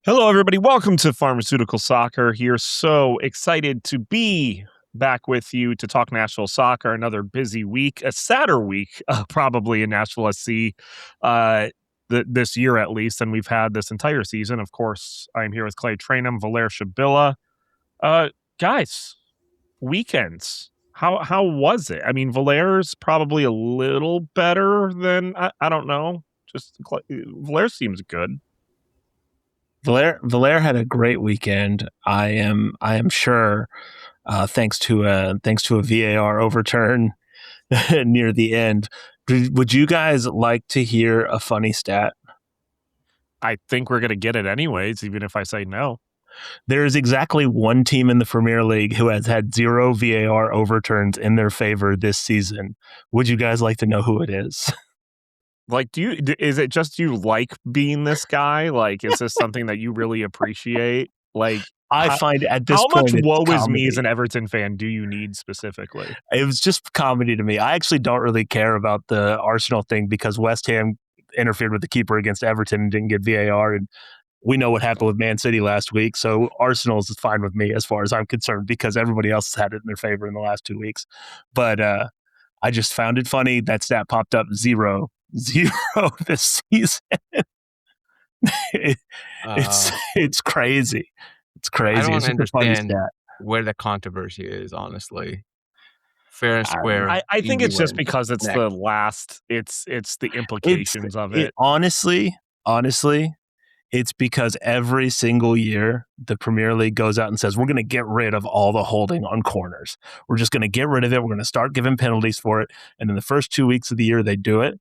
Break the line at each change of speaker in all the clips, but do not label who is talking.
Hello, everybody. Welcome to Pharmaceutical Soccer here. So excited to be back with you to talk Nashville soccer. Another busy week, a sadder week, probably in Nashville SC this year at least, than we've had this entire season. Of course, I'm here with Clay Trainum, Valer Shabilla. Guys, weekends. How was it? I mean, Valer's probably a little better than I don't know. Just Valer seems good.
Valer had a great weekend. I am sure, thanks to a VAR overturn near the end. Would you guys like to hear a funny stat?
I think we're going to get it anyways, even if I say no.
There is exactly one team in the Premier League who has had 0 VAR overturns in their favor this season. Would you guys like to know who it is?
Like, is it just you like being this guy? Like, is this something that you really appreciate? Like,
I find at this
how
point,
much woe is
comedy.
me as an Everton fan do you need specifically?
It was just comedy to me. I actually don't really care about the Arsenal thing because West Ham interfered with the keeper against Everton and didn't get VAR. And we know what happened with Man City last week. So Arsenal is fine with me as far as I'm concerned because everybody else has had it in their favor in the last 2 weeks. But I just found it funny. That stat popped up 0 this season. It's crazy. It's crazy.
I don't
it's
understand where the controversy is, honestly. Fair and square.
I think it's just because it's the last. It's the implications of it.
Honestly, it's because every single year the Premier League goes out and says, we're going to get rid of all the holding on corners. We're just going to get rid of it. We're going to start giving penalties for it. And in the first 2 weeks of the year, they do it.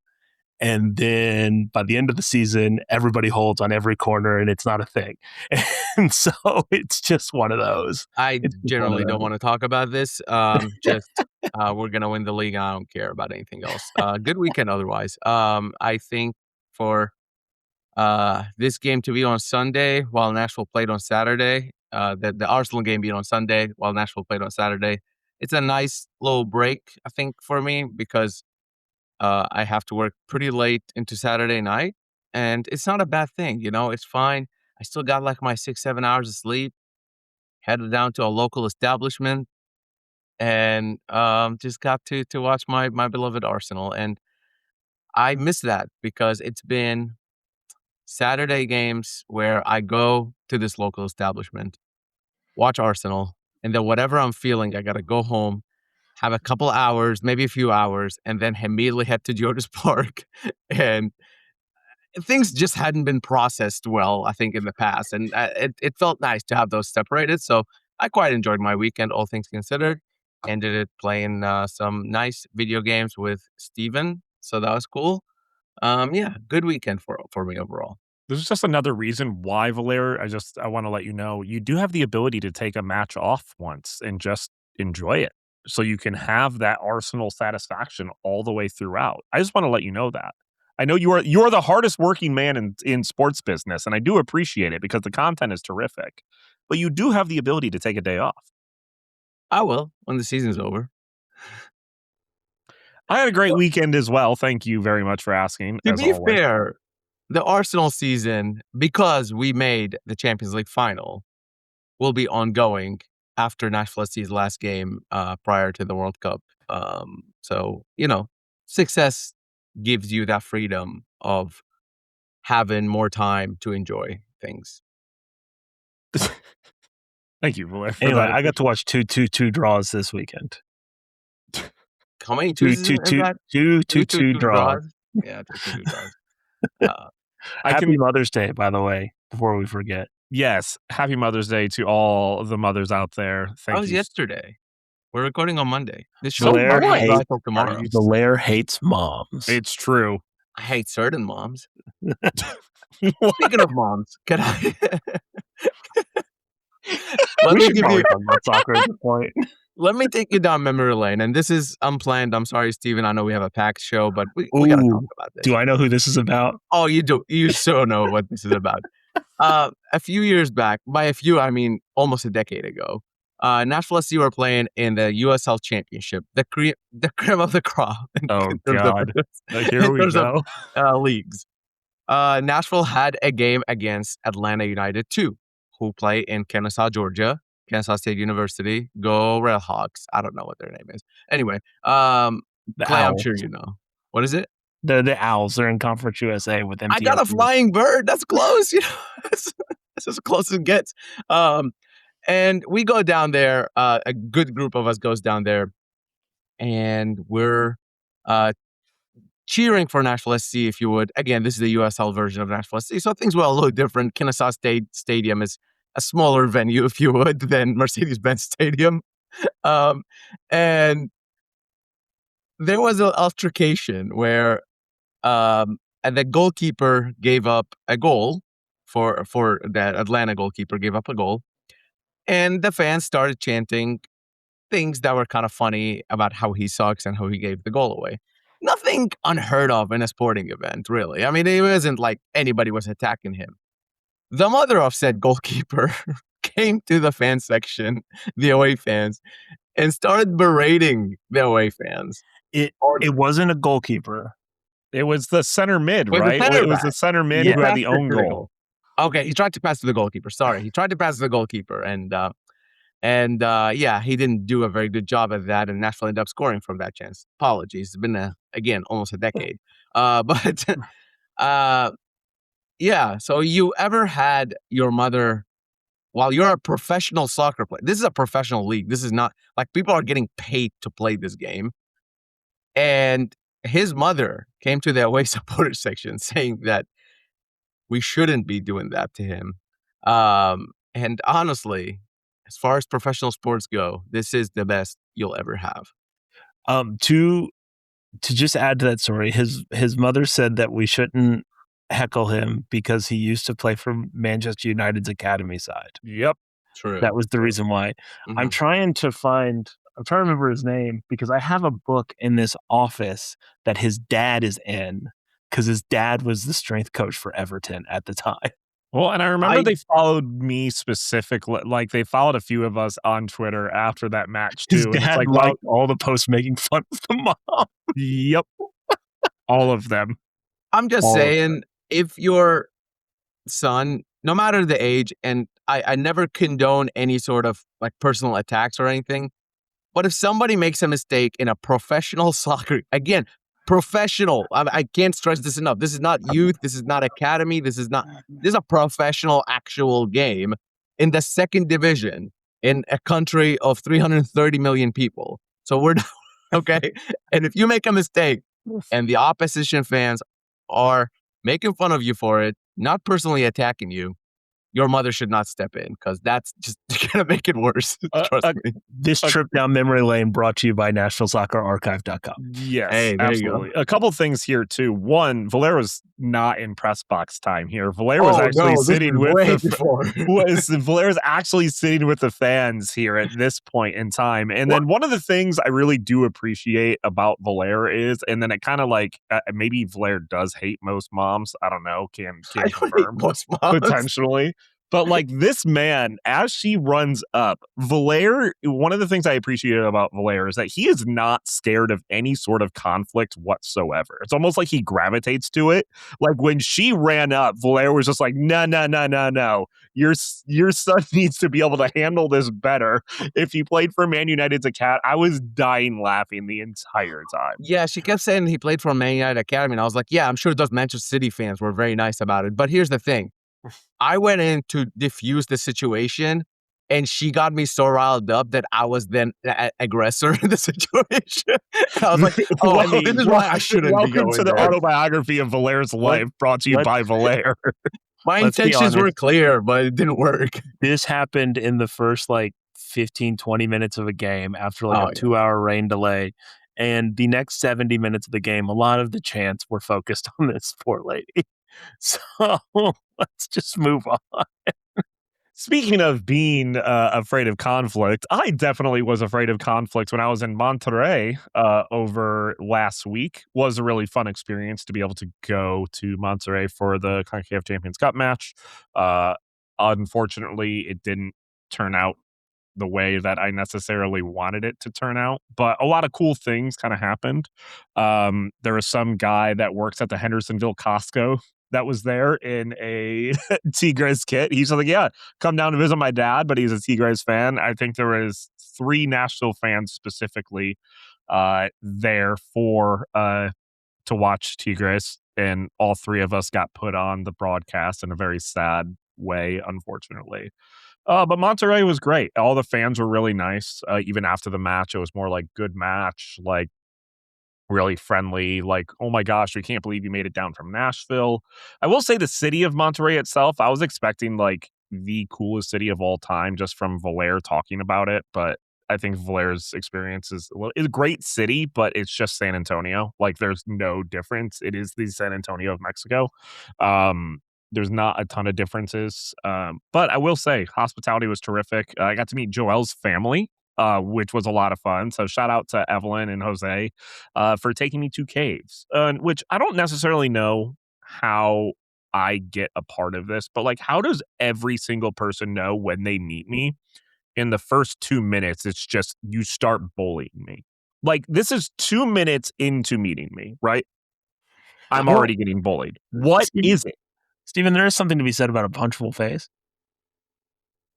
And then by the end of the season, everybody holds on every corner and it's not a thing. And so it's just one of those.
I generally don't want to talk about this. We're going to win the league. I don't care about anything else. Good weekend otherwise. I think for this game to be on Sunday while Nashville played on Saturday, the Arsenal game being on Sunday while Nashville played on Saturday, it's a nice little break, I think, for me because I have to work pretty late into Saturday night, and it's not a bad thing, it's fine. I still got like my 6-7 hours of sleep, headed down to a local establishment, and just got to watch my beloved Arsenal. And I miss that because it's been Saturday games where I go to this local establishment, watch Arsenal, and then whatever I'm feeling, I got to go home, have a couple hours, maybe a few hours, and then immediately head to George's Park. And things just hadn't been processed well, I think, in the past. And it felt nice to have those separated. So I quite enjoyed my weekend, all things considered. Ended it playing some nice video games with Steven. So that was cool. Good weekend for me overall.
This is just another reason why, Valer, I want to let you know, you do have the ability to take a match off once and just enjoy it. So you can have that Arsenal satisfaction all the way throughout. I just want to let you know that. I know you are the hardest working man in sports business, and I do appreciate it because the content is terrific. But you do have the ability to take a day off.
I will when the season's over.
I had a great weekend as well. Thank you very much for asking.
To be fair, the Arsenal season, because we made the Champions League final, will be ongoing after Nashville SC's last game prior to the World Cup. So, success gives you that freedom of having more time to enjoy things.
Thank you, Valer.
Anyway, I got to watch two draws this weekend.
How many
two draws?
Yeah, 2 draws.
Happy Mother's Day, by the way, before we forget.
Yes, happy Mother's Day to all the mothers out there. Thank you.
That was yesterday. We're recording on Monday. This
show
tomorrow.
Valer hates moms.
It's true.
I hate certain moms. Speaking of moms, can I? Let me give you
soccer at this point.
Let me take you down memory lane, and this is unplanned. I'm sorry, Steven. I know we have a packed show, but we got to talk about this.
Do I know who this is about?
Oh, you do. You so know what this is about. A few years back, by a few, I mean almost a decade ago, Nashville SC were playing in the USL Championship, the creme of the crop.
Oh, God. Here we go.
Leagues. Nashville had a game against Atlanta United too, who play in Kennesaw, Georgia, Kennesaw State University. Go Railhawks. I don't know what their name is. Anyway,
The
Clay, I'm
Owls.
sure you know. What is it?
The Owls. They're in Conference USA with
I got a
MTSU.
flying bird. That's close. That's as close as it gets. And we go down there. A good group of us goes down there, and we're cheering for Nashville SC, if you would. Again, this is the USL version of Nashville SC, so things were a little different. Kennesaw State Stadium is a smaller venue, if you would, than Mercedes-Benz Stadium. And there was an altercation where the goalkeeper gave up a goal for that Atlanta goalkeeper gave up a goal. And the fans started chanting things that were kind of funny about how he sucks and how he gave the goal away. Nothing unheard of in a sporting event, really. I mean, it wasn't like anybody was attacking him. The mother of said goalkeeper came to the fan section, the away fans, and started berating the away fans.
It wasn't a goalkeeper.
It was the center mid, right? It was the center mid who had the own goal.
Okay, he tried to pass to the goalkeeper. Sorry, he tried to pass to the goalkeeper, and yeah, he didn't do a very good job at that, and Nashville ended up scoring from that chance. Apologies. It's been, again, almost a decade. But yeah, so you ever had your mother, while you're a professional soccer player, this is a professional league. This is not, like, people are getting paid to play this game. And his mother came to the away supporter section saying that we shouldn't be doing that to him. And honestly, as far as professional sports go, this is the best you'll ever have.
To just add to that story, his mother said that we shouldn't heckle him because he used to play for Manchester United's academy side.
Yep.
True.
That was the reason why. Mm-hmm. I'm trying to remember his name because I have a book in this office that his dad is in because his dad was the strength coach for Everton at the time.
Well, and I remember they followed me specifically. Like, they followed a few of us on Twitter after that match, too.
His dad liked all the posts making fun of the mom.
Yep. All of them.
I'm just saying, if your son, no matter the age, and I never condone any sort of, like, personal attacks or anything, but if somebody makes a mistake in a professional soccer, again, professional. I can't stress this enough. This is not youth. This is not academy. This is a professional actual game in the second division in a country of 330 million people. So we're okay. And if you make a mistake and the opposition fans are making fun of you for it, not personally attacking you, your mother should not step in because that's just going to make it worse. Trust me.
This trip down memory lane brought to you by NashvilleSoccerArchive.com.
Yes,
hey, there
absolutely. You go. A couple things here, too. One, Valera's not in press box time here. Valera was actually sitting with Valera's actually sitting with the fans here at this point in time. And then one of the things I really do appreciate about Valera is, and then it kind of like, maybe Valera does hate most moms. I don't know. Can confirm.
Most moms.
Potentially. But like this man, as she runs up, Valera, one of the things I appreciated about Valera is that he is not scared of any sort of conflict whatsoever. It's almost like he gravitates to it. Like when she ran up, Valera was just like, no. Your son needs to be able to handle this better. If he played for Man United's Academy, I was dying laughing the entire time.
Yeah, she kept saying he played for Man United Academy. And I was like, yeah, I'm sure those Manchester City fans were very nice about it. But here's the thing. I went in to diffuse the situation, and she got me so riled up that I was then aggressor in the situation. I was like, this is why I shouldn't be going
to the autobiography of Valera's life, brought to you by Valera.
My intentions were clear, but it didn't work.
This happened in the first, 15, 20 minutes of a game after, a 2-hour rain delay. And the next 70 minutes of the game, a lot of the chants were focused on this poor lady. So let's just move on.
Speaking of being afraid of conflict, I definitely was afraid of conflict when I was in Monterrey over last week. Was a really fun experience to be able to go to Monterrey for the CONCACAF Champions Cup match. Unfortunately, it didn't turn out the way that I necessarily wanted it to turn out, but a lot of cool things kind of happened. There was some guy that works at the Hendersonville Costco that was there in a Tigres kit. He's like, yeah, come down to visit my dad, but he's a Tigres fan. I think there was 3 Nashville fans specifically there for to watch Tigres, and all 3 of us got put on the broadcast in a very sad way, unfortunately. But Monterrey was great. All the fans were really nice. Even after the match, it was more like good match, like really friendly, like, oh my gosh, we can't believe you made it down from Nashville. I will say the city of Monterrey itself, I was expecting like the coolest city of all time just from Valer talking about it, but I think Valer's experience is it's a great city, but it's just San Antonio. Like there's no difference. It is the San Antonio of Mexico. There's not a ton of differences. But I will say hospitality was terrific. I got to meet Joel's family, which was a lot of fun. So shout out to Evelyn and Jose for taking me to caves, which I don't necessarily know how I get a part of this, but like, how does every single person know when they meet me? In the first 2 minutes, it's just you start bullying me. Like, this is 2 minutes into meeting me, right? I'm already getting bullied. What is it?
Steven, there is something to be said about a punchable face.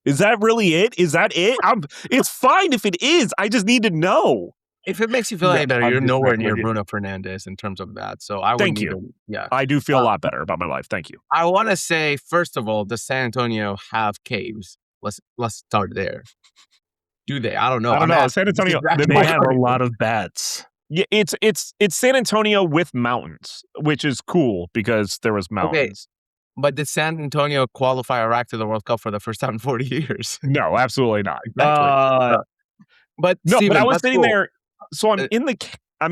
Is that really it? Is that it? It's fine if it is. I just need to know.
If it makes you feel any better, you're nowhere near Bruno Fernandes in terms of that. So I would
Thank you. I do feel a lot better about my life. Thank you.
I want to say, first of all, does San Antonio have caves? Let's start there. Do they? I don't know.
I don't know. San Antonio,
they have a lot of bats.
Yeah, it's San Antonio with mountains, which is cool because there was mountains.
Okay. But did San Antonio qualify Iraq to the World Cup for the first time in 40 years?
No, absolutely not.
Exactly. But
no,
Steven,
but I was sitting
cool.
there. So I'm in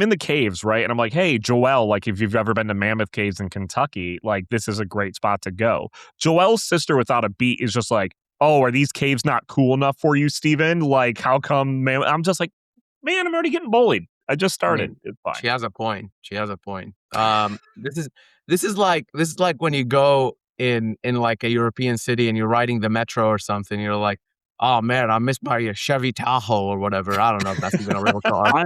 the caves, right? And I'm like, hey, Joel, like if you've ever been to Mammoth Caves in Kentucky, like this is a great spot to go. Joel's sister without a beat is just like, oh, are these caves not cool enough for you, Steven? Like, how come, man? I'm just like, man, I'm already getting bullied. I just started. It's fine.
She has a point. This is like when you go in like a European city and you're riding the metro or something. You're like, oh man, I miss my Chevy Tahoe or whatever. I don't know if that's even a real car.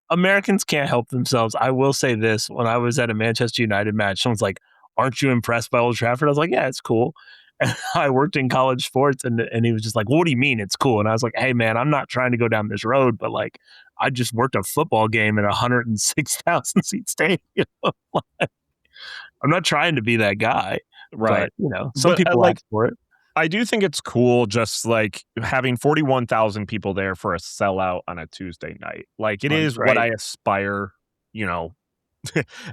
Americans can't help themselves. I will say this: when I was at a Manchester United match, someone's like, "Aren't you impressed by Old Trafford?" I was like, "Yeah, it's cool." And I worked in college sports, and he was just like, well, what do you mean it's cool? And I was like, hey, man, I'm not trying to go down this road, but like, I just worked a football game in a 106,000 seat stadium. I'm not trying to be that guy.
Right.
But, some people like for it.
I do think it's cool just like having 41,000 people there for a sellout on a Tuesday night. Like it is what I aspire,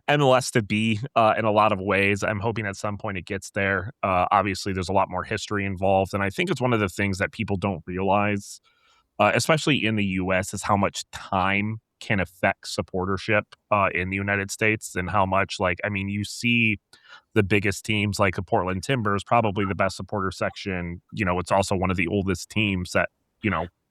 MLS to be in a lot of ways. I'm hoping at some point it gets there. Obviously, there's a lot more history involved. And I think it's one of the things that people don't realize, especially in the U.S., is how much time can affect supportership in the United States and how much, you see the biggest teams like the Portland Timbers, probably the best supporter section. It's also one of the oldest teams that,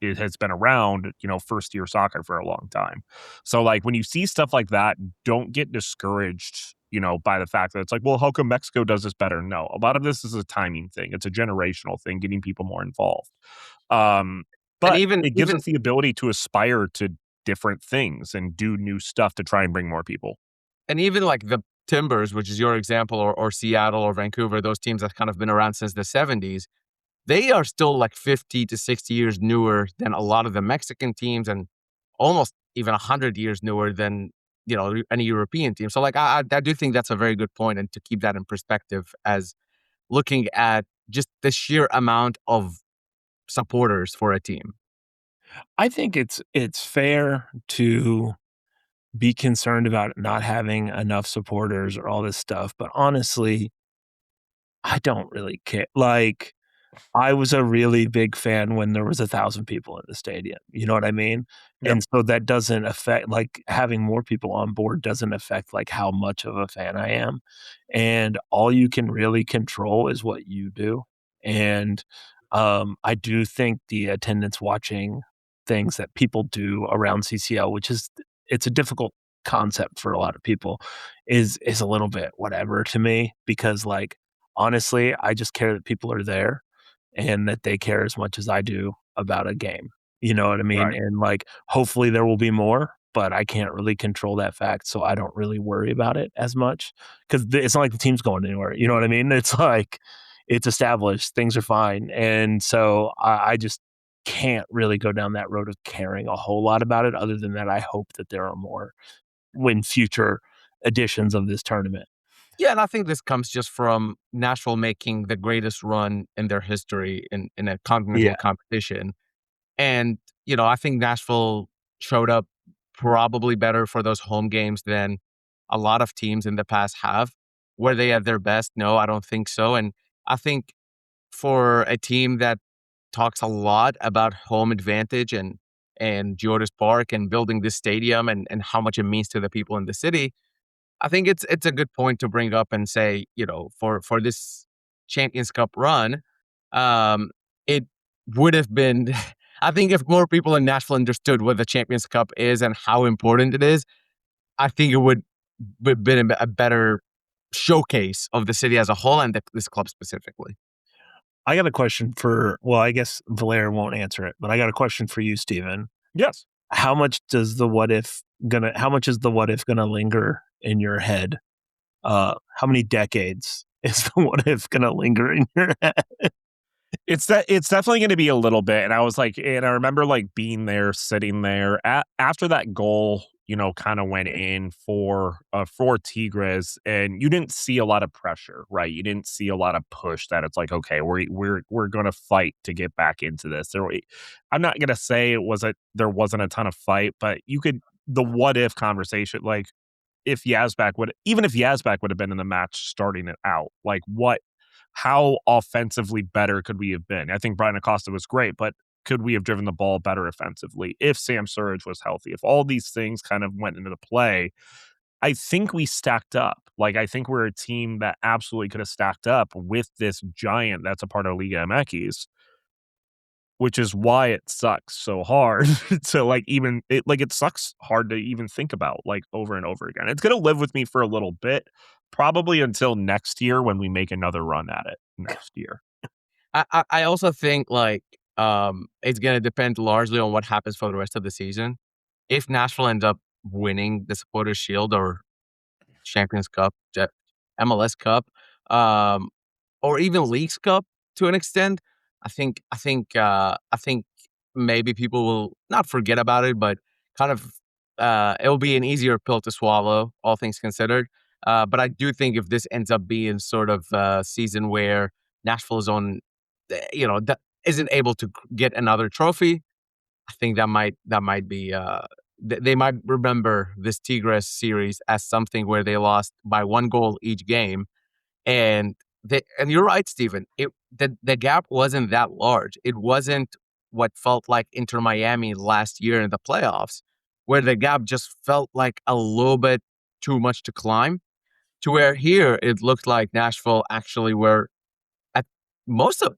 it has been around, first year soccer for a long time. So like when you see stuff like that, don't get discouraged, by the fact that it's like, well, how come Mexico does this better? No, a lot of this is a timing thing. It's a generational thing, getting people more involved. But it gives us the ability to aspire to different things and do new stuff to try and bring more people.
And even like the Timbers, which is your example, or Seattle or Vancouver, those teams that kind of been around since the 70s, they are still like 50 to 60 years newer than a lot of the Mexican teams and almost even 100 years newer than, any European team. So like, I do think that's a very good point, and to keep that in perspective as looking at just the sheer amount of supporters for a team.
I think it's fair to be concerned about not having enough supporters or all this stuff. But honestly, I don't really care. Like, I was a really big fan when there was 1,000 people in the stadium. You know what I mean? Yep. And so that doesn't affect, like, having more people on board doesn't affect like how much of a fan I am. And all you can really control is what you do. And I do think the attendance watching things that people do around CCL, which is, it's a difficult concept for a lot of people, is a little bit whatever to me, because like, honestly, I just care that people are there and that they care as much as I do about a game. You know what I mean? Right. And like, hopefully there will be more, but I can't really control that fact, so I don't really worry about it as much because it's not like the team's going anywhere. You know what I mean? It's like it's established, things are fine, and so I just can't really go down that road of caring a whole lot about it. Other than that, I hope that there are more when future editions of this tournament.
Yeah, and I think this comes just from Nashville making the greatest run in their history in a continental
Yeah,
competition. And, I think Nashville showed up probably better for those home games than a lot of teams in the past have. Were they at their best? No, I don't think so. And I think for a team that talks a lot about home advantage and Georges Park and building this stadium and how much it means to the people in the city, I think it's a good point to bring up and say, for this Champions Cup run, it would have been I think if more people in Nashville understood what the Champions Cup is and how important it is, I think it would have been a better showcase of the city as a whole and this club specifically.
I got a question well, I guess Valaire won't answer it, but I got a question for you, Steven.
Yes.
How much is the what if gonna linger in your head? How many decades is the what if gonna linger in your head?
It's definitely going to be a little bit. And I remember being there, sitting there after that goal, kind of went in for Tigres, and you didn't see a lot of pressure, right? You didn't see a lot of push that it's like, okay, we're going to fight to get back into this. I'm not going to say there wasn't a ton of fight, but the what if conversation, if Yazbek would have been in the match starting it out, how offensively better could we have been? I think Brian Acosta was great, but could we have driven the ball better offensively if Sam Surridge was healthy? If all these things kind of went into the play, I think we stacked up. I think we're a team that absolutely could have stacked up with this giant that's a part of Liga MX, which is why it sucks so hard to it sucks hard to even think about over and over again. It's going to live with me for a little bit, probably until next year when we make another run at it next year.
I also think it's going to depend largely on what happens for the rest of the season. If Nashville ends up winning the Supporters Shield or Champions Cup, MLS Cup, or even Leagues Cup to an extent, I think maybe people will not forget about it, but kind of it will be an easier pill to swallow, all things considered. But I do think if this ends up being sort of a season where Nashville is isn't able to get another trophy, I think that might be they might remember this Tigres series as something where they lost by one goal each game, and you're right, Stephen. The gap wasn't that large. It wasn't what felt like Inter Miami last year in the playoffs, where the gap just felt like a little bit too much to climb. To where here it looked like Nashville actually were at most of,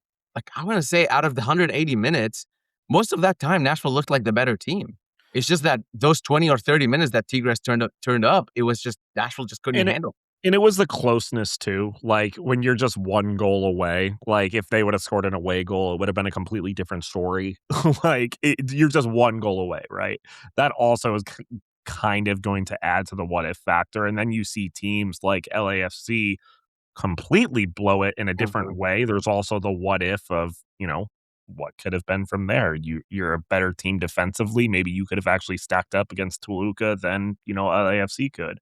I want to say out of the 180 minutes, most of that time Nashville looked like the better team. It's just that those 20 or 30 minutes that Tigres turned up, it was just Nashville just couldn't handle.
And it was the closeness too. When you're just one goal away, if they would have scored an away goal, it would have been a completely different story. You're just one goal away, right? That also is kind of going to add to the what if factor. And then you see teams like LAFC completely blow it in a different way. There's also the what if of, what could have been from there. You're a better team defensively. Maybe you could have actually stacked up against Toluca than, LAFC could.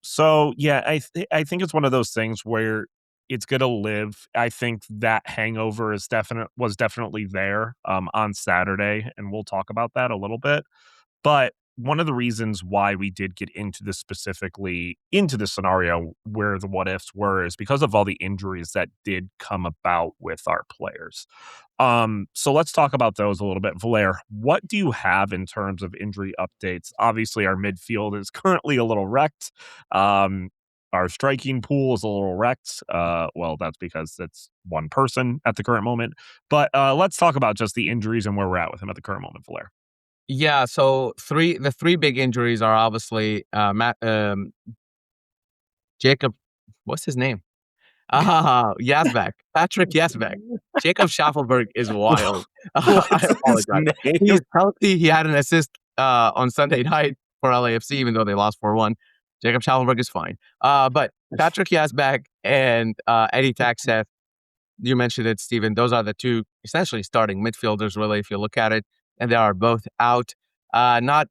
So yeah, I think it's one of those things where it's going to live. I think that hangover was definitely there on Saturday, and we'll talk about that a little bit. But one of the reasons why we did get into this specifically into the scenario where the what ifs were is because of all the injuries that did come about with our players. So let's talk about those a little bit. Valaire, what do you have in terms of injury updates? Obviously, our midfield is currently a little wrecked. Our striking pool is a little wrecked. Well, that's because it's one person at the current moment. But let's talk about just the injuries and where we're at with him at the current moment, Valaire.
Yeah, so the three big injuries are obviously Jacob, what's his name? Yazbek, Patrick Yazbek. Jacob Schaffelberg is wild. I apologize. He's healthy. He had an assist on Sunday night for LAFC, even though they lost 4-1. Jacob Schallenberg is fine. But Patrick Yazbek and Eddie Taxeth, you mentioned it, Steven. Those are the two essentially starting midfielders, really, if you look at it. And they are both out. Not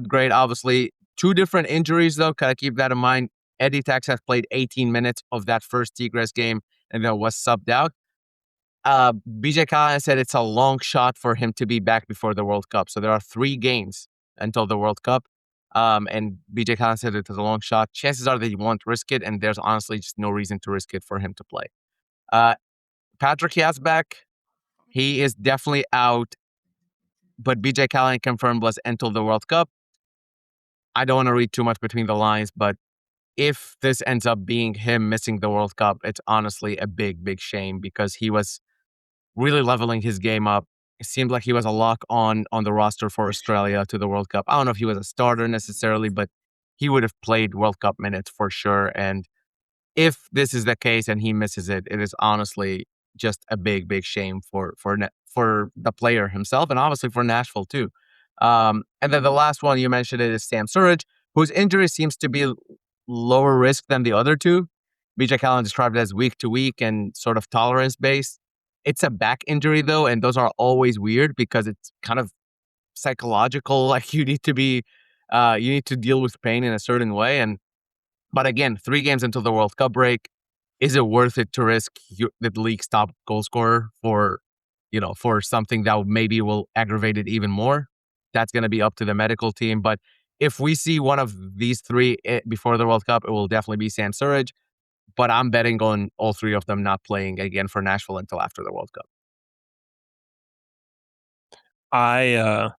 great, obviously. Two different injuries, though. Gotta keep that in mind. Eddie Taxeth played 18 minutes of that first Tigres game and then was subbed out. BJ Callahan said it's a long shot for him to be back before the World Cup. So there are 3 games until the World Cup. And BJ Callahan said it's a long shot. Chances are that he won't risk it, and there's honestly just no reason to risk it for him to play. Patrick Yazbek, he is definitely out, but BJ Callahan confirmed was until the World Cup. I don't want to read too much between the lines, but if this ends up being him missing the World Cup, it's honestly a big, big shame because he was really leveling his game up. It seemed like he was a lock on the roster for Australia to the World Cup. I don't know if he was a starter necessarily, but he would have played World Cup minutes for sure. And if this is the case and he misses it, it is honestly just a big, big shame for the player himself and obviously for Nashville too. And then the last one you mentioned it is Sam Surridge, whose injury seems to be lower risk than the other two. BJ Callahan described it as week to week and sort of tolerance based. It's a back injury though, and those are always weird because it's kind of psychological. Like you need to deal with pain in a certain way. But again, 3 games until the World Cup break. Is it worth it to risk the league's top goal scorer for something that maybe will aggravate it even more? That's going to be up to the medical team. But if we see one of these 3 before the World Cup, it will definitely be Sam Surridge. But I'm betting on all 3 of them not playing again for Nashville until after the World Cup.
I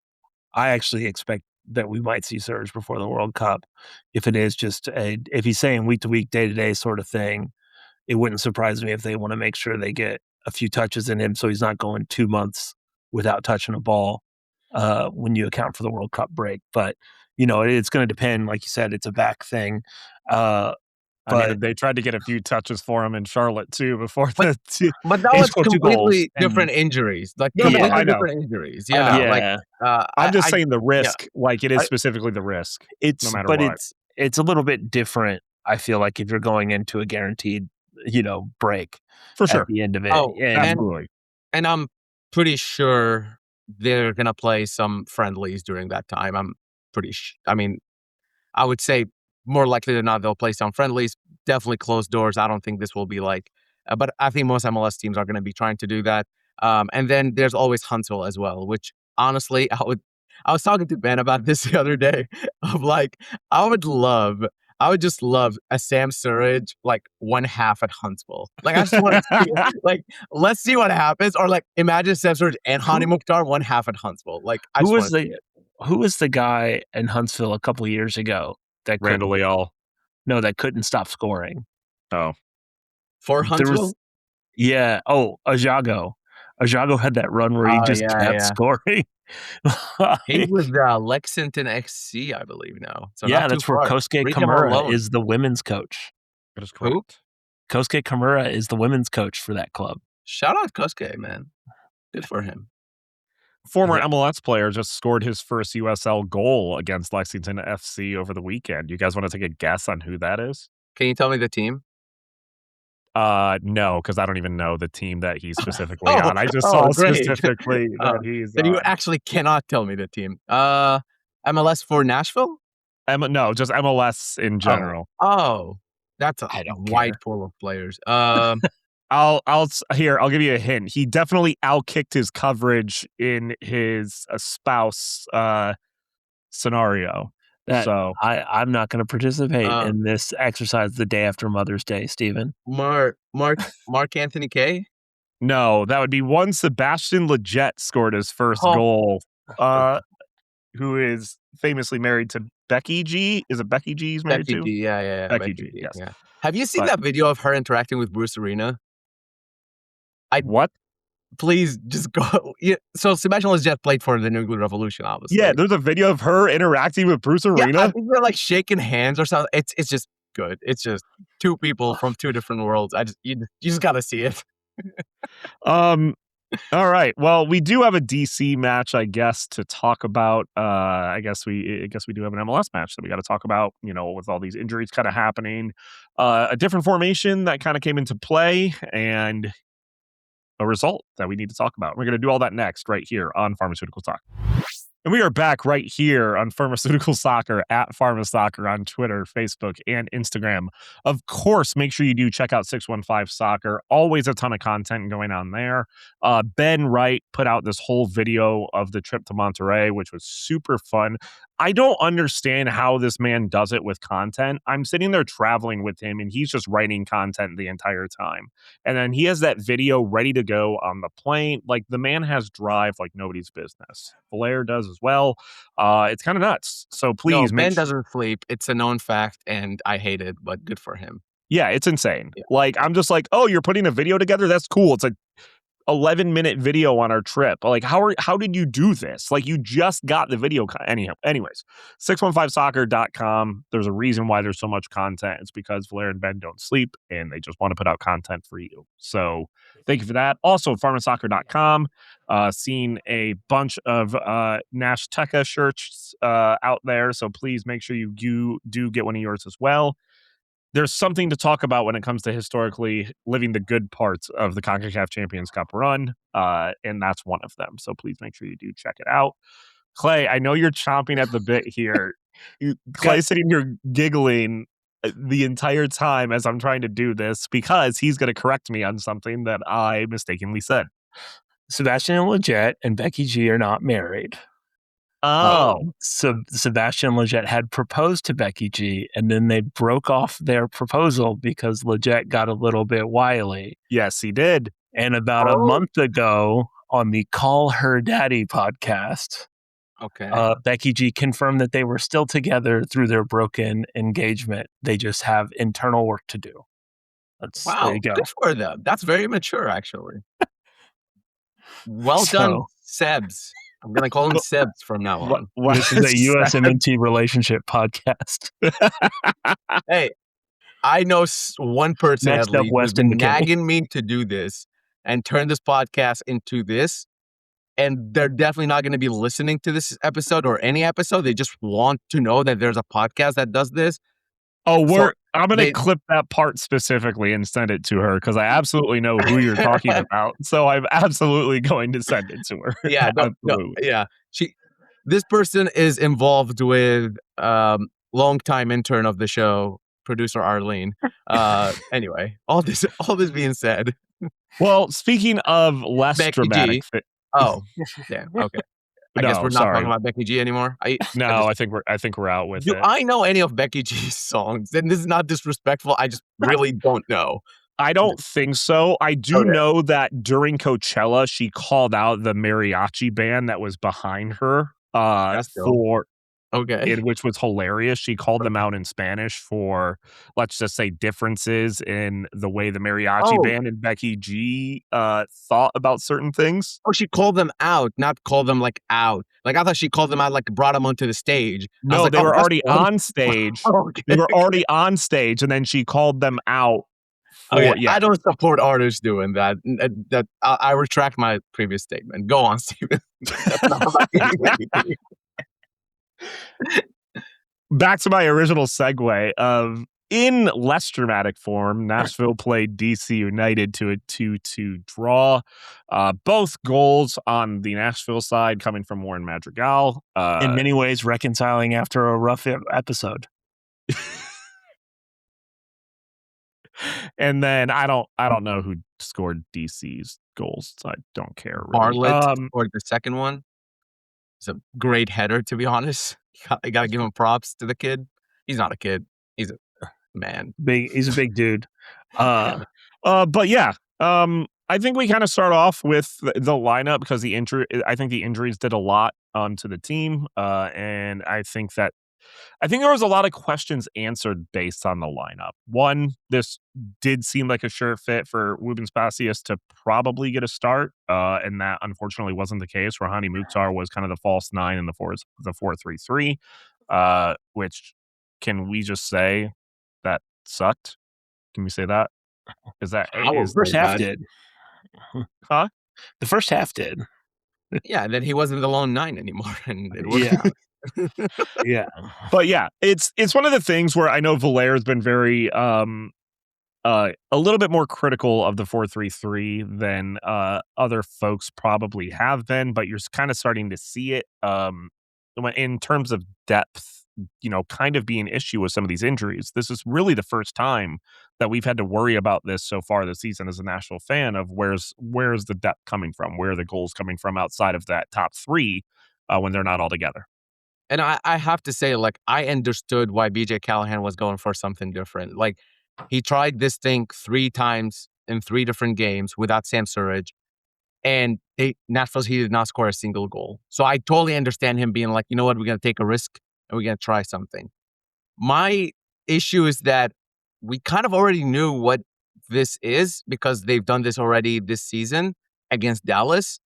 actually expect that we might see Surge before the World Cup. If it is just if he's saying week to week, day to day sort of thing, it wouldn't surprise me if they want to make sure they get a few touches in him so he's not going 2 months without touching a ball when you account for the World Cup break. But, it's going to depend. Like you said, it's a back thing.
I mean, they tried to get a few touches for him in Charlotte too before
but that was completely different injuries. Like completely different injuries. Yeah.
I'm just saying the risk. Like it is specifically the risk.
It's no matter what. It's a little bit different. I feel like if you're going into a guaranteed, break
for sure
at the end of it.
Absolutely.
And I'm pretty sure they're gonna play some friendlies during that time. I would say more likely than not, they'll play some friendlies, definitely closed doors. I don't think this will be like, but I think most MLS teams are going to be trying to do that. And then there's always Huntsville as well, which honestly, I was talking to Ben about this the other day of like, I would just love a Sam Surridge, like 1/2 at Huntsville. Like, I just want to see, like, let's see what happens. Or like, imagine Sam Surridge and Hani Mukhtar 1/2 at Huntsville. Like,
who was the guy in Huntsville a couple years ago?
Randall Leal.
No, that couldn't stop scoring.
Oh.
For Huntsville?
Ajago. Ajago had that run where he just kept scoring.
He was Lexington SC, I believe now. So
that's where Kosuke Kimura is the women's coach.
That is correct.
Kosuke Kimura is the women's coach for that club.
Shout out Kosuke, man. Good for him.
Former MLS player just scored his first USL goal against Lexington FC over the weekend. You guys want to take a guess on who that is?
Can you tell me the team?
No, because I don't even know the team that he's specifically on. I just saw specifically that he's
on. You actually cannot tell me the team. MLS for Nashville?
No, just MLS in general.
That's a wide pool of players.
I'll give you a hint. He definitely outkicked his coverage in his spouse scenario.
I'm not going to participate in this exercise the day after Mother's Day, Steven.
Mark Anthony Kaye?
No, that would be one Sebastian Lletget scored his first goal. Who is famously married to Becky G? Is it Becky G he's married to?
Yeah.
Becky G, yes.
Yeah. Have you seen that video of her interacting with Bruce Arena?
What?
Please just go. So Sebastian Lletget played for the New England Revolution, obviously.
Yeah, there's a video of her interacting with Bruce Arena.
I think they're like shaking hands or something. It's just good. It's just 2 people from 2 different worlds. You just gotta see it.
All right. Well, we do have a DC match, I guess, to talk about. I guess we do have an MLS match that we got to talk about. With all these injuries kind of happening, a different formation that kind of came into play, and a result that we need to talk about. We're going to do all that next, right here on Pharmaceutical Talk. And we are back right here on Pharmaceutical Soccer at Pharma Soccer on Twitter, Facebook, and Instagram. Of course, make sure you do check out 615 Soccer. Always a ton of content going on there. Ben Wright put out this whole video of the trip to Monterrey, which was super fun. I don't understand how this man does it with content. I'm sitting there traveling with him, and he's just writing content the entire time. And then he has that video ready to go on the plane. Like, the man has drive like nobody's business. Blair does as well. It's kind of nuts. So please
Ben doesn't sleep. It's a known fact, and I hate it, but good for him.
Yeah, it's insane. Yeah. Like, I'm just like, oh, you're putting a video together? That's cool. It's a 11-minute video on our trip. Like, how did you do this? Like, you just got the video. Anyways, 615soccer.com. There's a reason why there's so much content. It's because Blair and Ben don't sleep, and they just want to put out content for you. So thank you for that. Also, pharmasoccer.com. Seen a bunch of Nash Teca shirts out there. So please make sure you do get one of yours as well. There's something to talk about when it comes to historically living the good parts of the CONCACAF Champions Cup run, and that's one of them. So please make sure you do check it out. Clay, I know you're chomping at the bit here. Clay's sitting here giggling the entire time as I'm trying to do this because he's going to correct me on something that I mistakenly said.
Sebastian Lletget and Becky G are not married.
Oh.
So Sebastian Lletget had proposed to Becky G, and then they broke off their proposal because Lletget got a little bit wily.
Yes, he did.
And about a month ago on the Call Her Daddy podcast, Becky G confirmed that they were still together through their broken engagement. They just have internal work to do.
Wow,
there you go.
Good for them. That's very mature, actually. Well done, Sebs. I'm going to call him Sebs from now on.
This is a USMNT relationship podcast.
Hey, I know one person
Next
at
up,
least who's
Weston
been
McKinney.
nagging me to do this and turn this podcast into this. And they're definitely not going to be listening to this episode or any episode. They just want to know that there's a podcast that does this.
Oh, I'm going to clip that part specifically and send it to her because I absolutely know who you're talking about. So I'm absolutely going to send it to her.
Yeah, this person is involved with longtime intern of the show, producer Arlene. Anyway, all this being said.
Well, speaking of less
Becky
dramatic.
Oh, yeah. Okay. I guess we're not talking about Becky G anymore. I
think we're out with it.
Do I know any of Becky G's songs? And this is not disrespectful. I just really don't know.
I don't think so. I do know that during Coachella, she called out the mariachi band that was behind her which was hilarious. She called them out in Spanish for, let's just say, differences in the way the mariachi band and Becky G thought about certain things.
Oh, she called them out, not called them out. Like, I thought she called them out, like brought them onto the stage.
No, they were already on stage. They were already on stage, and then she called them out.
I don't support artists doing that. I retract my previous statement. Go on, Steven.
Back to my original segue of, in less dramatic form, Nashville played DC United to a 2-2 draw. Both goals on the Nashville side coming from Warren Madrigal.
In many ways, reconciling after a rough episode.
And then I don't know who scored DC's goals. So I don't care. Really.
Bartlett scored the second one. It's a great header, to be honest. You got to give him props to the kid. He's not a kid. He's a man.
He's a big dude.
But yeah, I think we kind of start off with the lineup because I think the injuries did a lot to the team. And I think there was a lot of questions answered based on the lineup. One, this did seem like a sure fit for Ruben Spasius to probably get a start, and that unfortunately wasn't the case. Rahani Mukhtar was kind of the false nine in the 4-3-3, which, can we just say that sucked? Can we say that? Because that
first half did.
Huh?
The first half did.
Yeah, and then he wasn't the lone 9 anymore, and it worked
Yeah.
out.
Yeah.
But yeah, it's one of the things where I know Valaire's been very a little bit more critical of the 4-3-3 than other folks probably have been, but you're kind of starting to see it in terms of depth, kind of be an issue with some of these injuries. This is really the first time that we've had to worry about this so far this season as a Nashville fan of where's the depth coming from, where are the goals coming from outside of that top three when they're not all together.
And I have to say, like, I understood why BJ Callahan was going for something different. Like, he tried this thing 3 times in 3 different games without Sam Surridge, and he did not score a single goal. So I totally understand him being like, you know what, we're going to take a risk and we're going to try something. My issue is that we kind of already knew what this is because they've done this already this season against Dallas.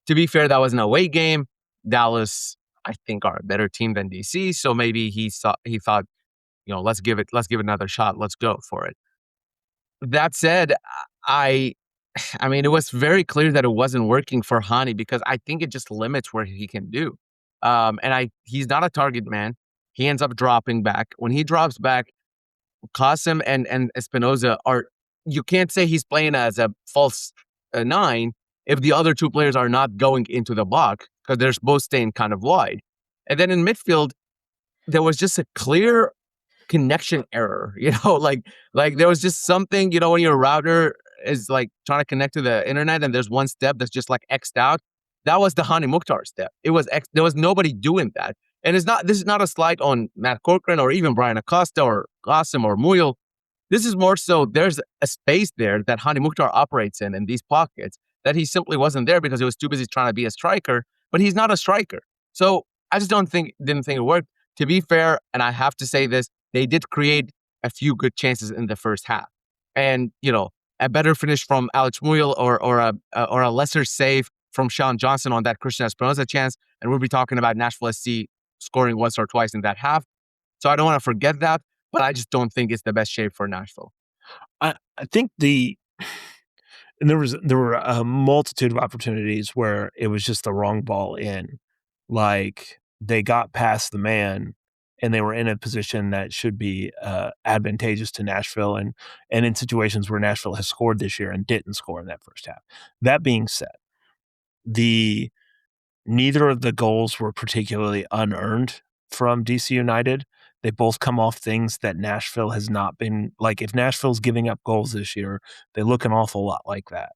To be fair, that was an away game. Dallas, I think, are a better team than DC. So maybe he thought, let's give it another shot. Let's go for it. That said, I mean, it was very clear that it wasn't working for Hani because I think it just limits what he can do. He's not a target man. He ends up dropping back. When he drops back, Qasim and Espinoza you can't say he's playing as a false 9 if the other 2 players are not going into the box because they're both staying kind of wide. And then in midfield, there was just a clear connection error, like there was just something, when your router is like trying to connect to the internet and there's one step that's just like X'd out. That was the Hani Mukhtar step. There was nobody doing that. And this is not a slight on Matt Corcoran or even Brian Acosta or Qasim or Muyal. This is more so there's a space there that Hani Mukhtar operates in these pockets that he simply wasn't there because he was too busy trying to be a striker, but he's not a striker. So I just didn't think it worked. To be fair, and I have to say this, they did create a few good chances in the first half. And, a better finish from Alex Muyal or a lesser save from Sean Johnson on that Christian Espinoza chance. And we'll be talking about Nashville SC scoring once or twice in that half. So I don't want to forget that, but I just don't think it's the best shape for Nashville.
I think and there were a multitude of opportunities where it was just the wrong ball in. Like they got past the man and they were in a position that should be advantageous to Nashville and in situations where Nashville has scored this year and didn't score in that first half. That being said, neither of the goals were particularly unearned from DC United. They both come off things that Nashville has not been like. If Nashville's giving up goals this year, they look an awful lot like that.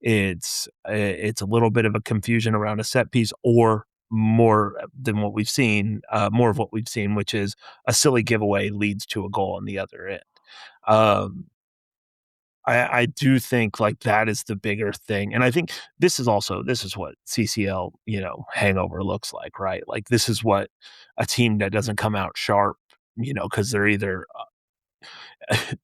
It's a little bit of a confusion around a set piece or more than what we've seen, more of what we've seen, which is a silly giveaway leads to a goal on the other end. I do think like that is the bigger thing. And I think this is what CCL, hangover looks like, right? Like this is what a team that doesn't come out sharp, because they're either